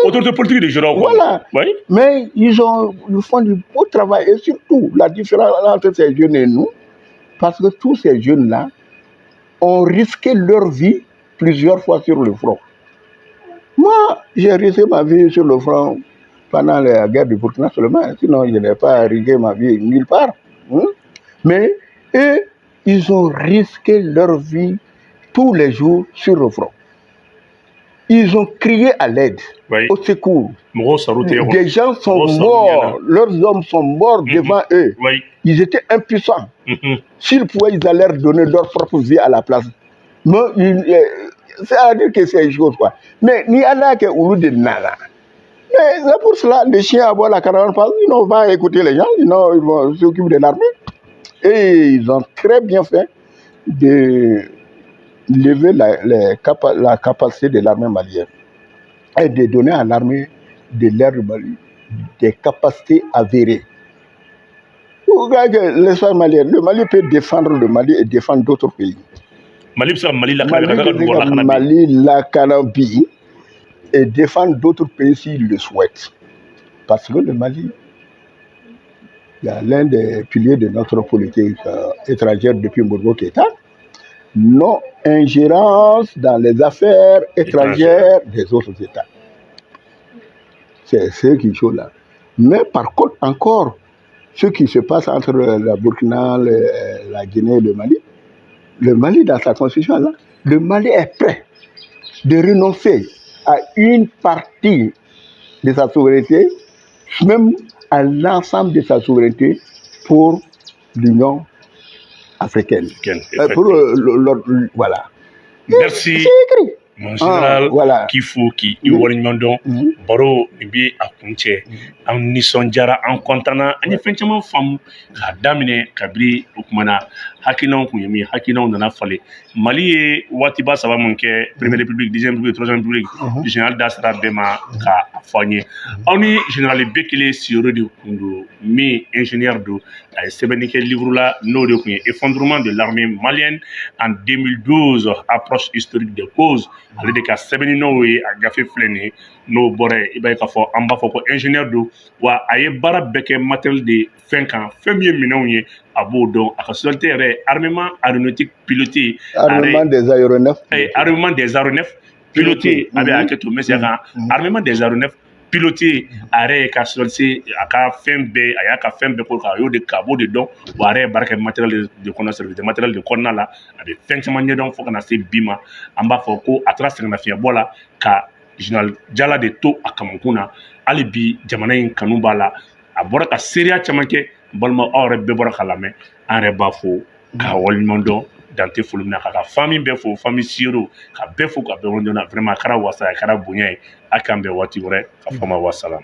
S3: autorité politique de Jura.
S2: Voilà. Oui. Mais ils font du beau travail. Et surtout, la différence entre ces jeunes et nous, parce que tous ces jeunes-là ont risqué leur vie plusieurs fois sur le front. Moi, j'ai risqué ma vie sur le front pendant la guerre du Burkina seulement. Sinon, je n'ai pas risqué ma vie nulle part. Mais eux, ils ont risqué leur vie tous les jours sur le front. Ils ont crié à l'aide, au secours. Des gens sont morts, leurs hommes sont morts devant eux. Ils étaient impuissants. S'ils pouvaient, ils allaient donner leur propre vie à la place. Mais c'est-à-dire que c'est une chose, quoi. Mais ni Allah que ou de nana. Mais c'est pour cela, les chiens à boire la caravane, ils n'ont pas écouté les gens, ils vont s'occuper de l'armée. Et ils ont très bien fait de lever la capacité de l'armée malienne et de donner à l'armée de l'air du Mali des capacités avérées. Vous regardez l'espace malien, le Mali peut défendre le Mali et défendre d'autres pays. Mali, la Caraïbe et défendre d'autres pays s'ils le souhaitent. Parce que le Mali, il y a l'un des piliers de notre politique étrangère depuis Modibo Keïta, non-ingérence dans les affaires étrangères des autres États. C'est ce qui joue là. Mais par contre, encore, ce qui se passe entre la Burkina, la Guinée et le Mali dans sa constitution, là, le Mali est prêt de renoncer à une partie de sa souveraineté, même à l'ensemble de sa souveraineté pour l'Union africaine. Voilà.
S3: Merci.
S2: C'est écrit.
S3: Mon général, qu'il faut qu'il y ait baro bi a kuncɛ an nisɔndiyara an kɔntana an ye fɛn caman faamu k'a daminɛ kabiri o kumana hakilinaw kun ye min hakilinaw nana falen Mali ye waatiba saba mun kɛ première république deuxième république troisième république général da sera bɛɛ ma k'a fɔ an ye aw ni général Bekele Siyoro de kun don min ingénieur don a ye sɛbɛnni kɛ livre la n'o de kun ye effondrement de l'armée malienne en 2012 approche historique des causes ale de ka sɛbɛnni n'o ye a gafe filɛ nin ye n'o bɔra ye i b'a ye k'a fɔ an b'a fɔ ko ingénieur don wa a ye baara bɛɛ kɛ matériel de fɛn kan fɛn min ye minɛnw ye a b'o dɔn a ka société yɛrɛ armement aéronautique piloté
S2: armement des aéronefs
S3: piloté a bɛ hakɛ to mɛsiya kan armement des aéronefs piloté a yɛrɛ ye ka société a ka fɛn bɛɛ a y'a ka fɛn bɛɛ ko k'a y'o de k'a b'o de dɔn wa a yɛrɛ ye baara kɛ matériel de kɔnɔ service de matériel de kɔnɔna la a bɛ fɛn caman ɲɛdɔn fo ka na se bi ma an b'a fɔ ko a taara sɛgɛnnafiɲɛbɔ la ka général Jala de to a kamankun na hali bi jamana in kanu b'a la a bɔra ka seereya caman kɛ balima aw yɛrɛ bɛɛ bɔra k'a lamɛn an yɛrɛ b'a fɔ k'a waleɲuman dɔn dante foli min na k'a ka famille bɛɛ fo famille Siyoro ka bɛɛ fo ka bɛɛ waleɲuman dɔn vraiment a kɛra wasa a kɛra bonya ye a k'an bɛn waati wɛrɛ ka fɔ ma wasalam.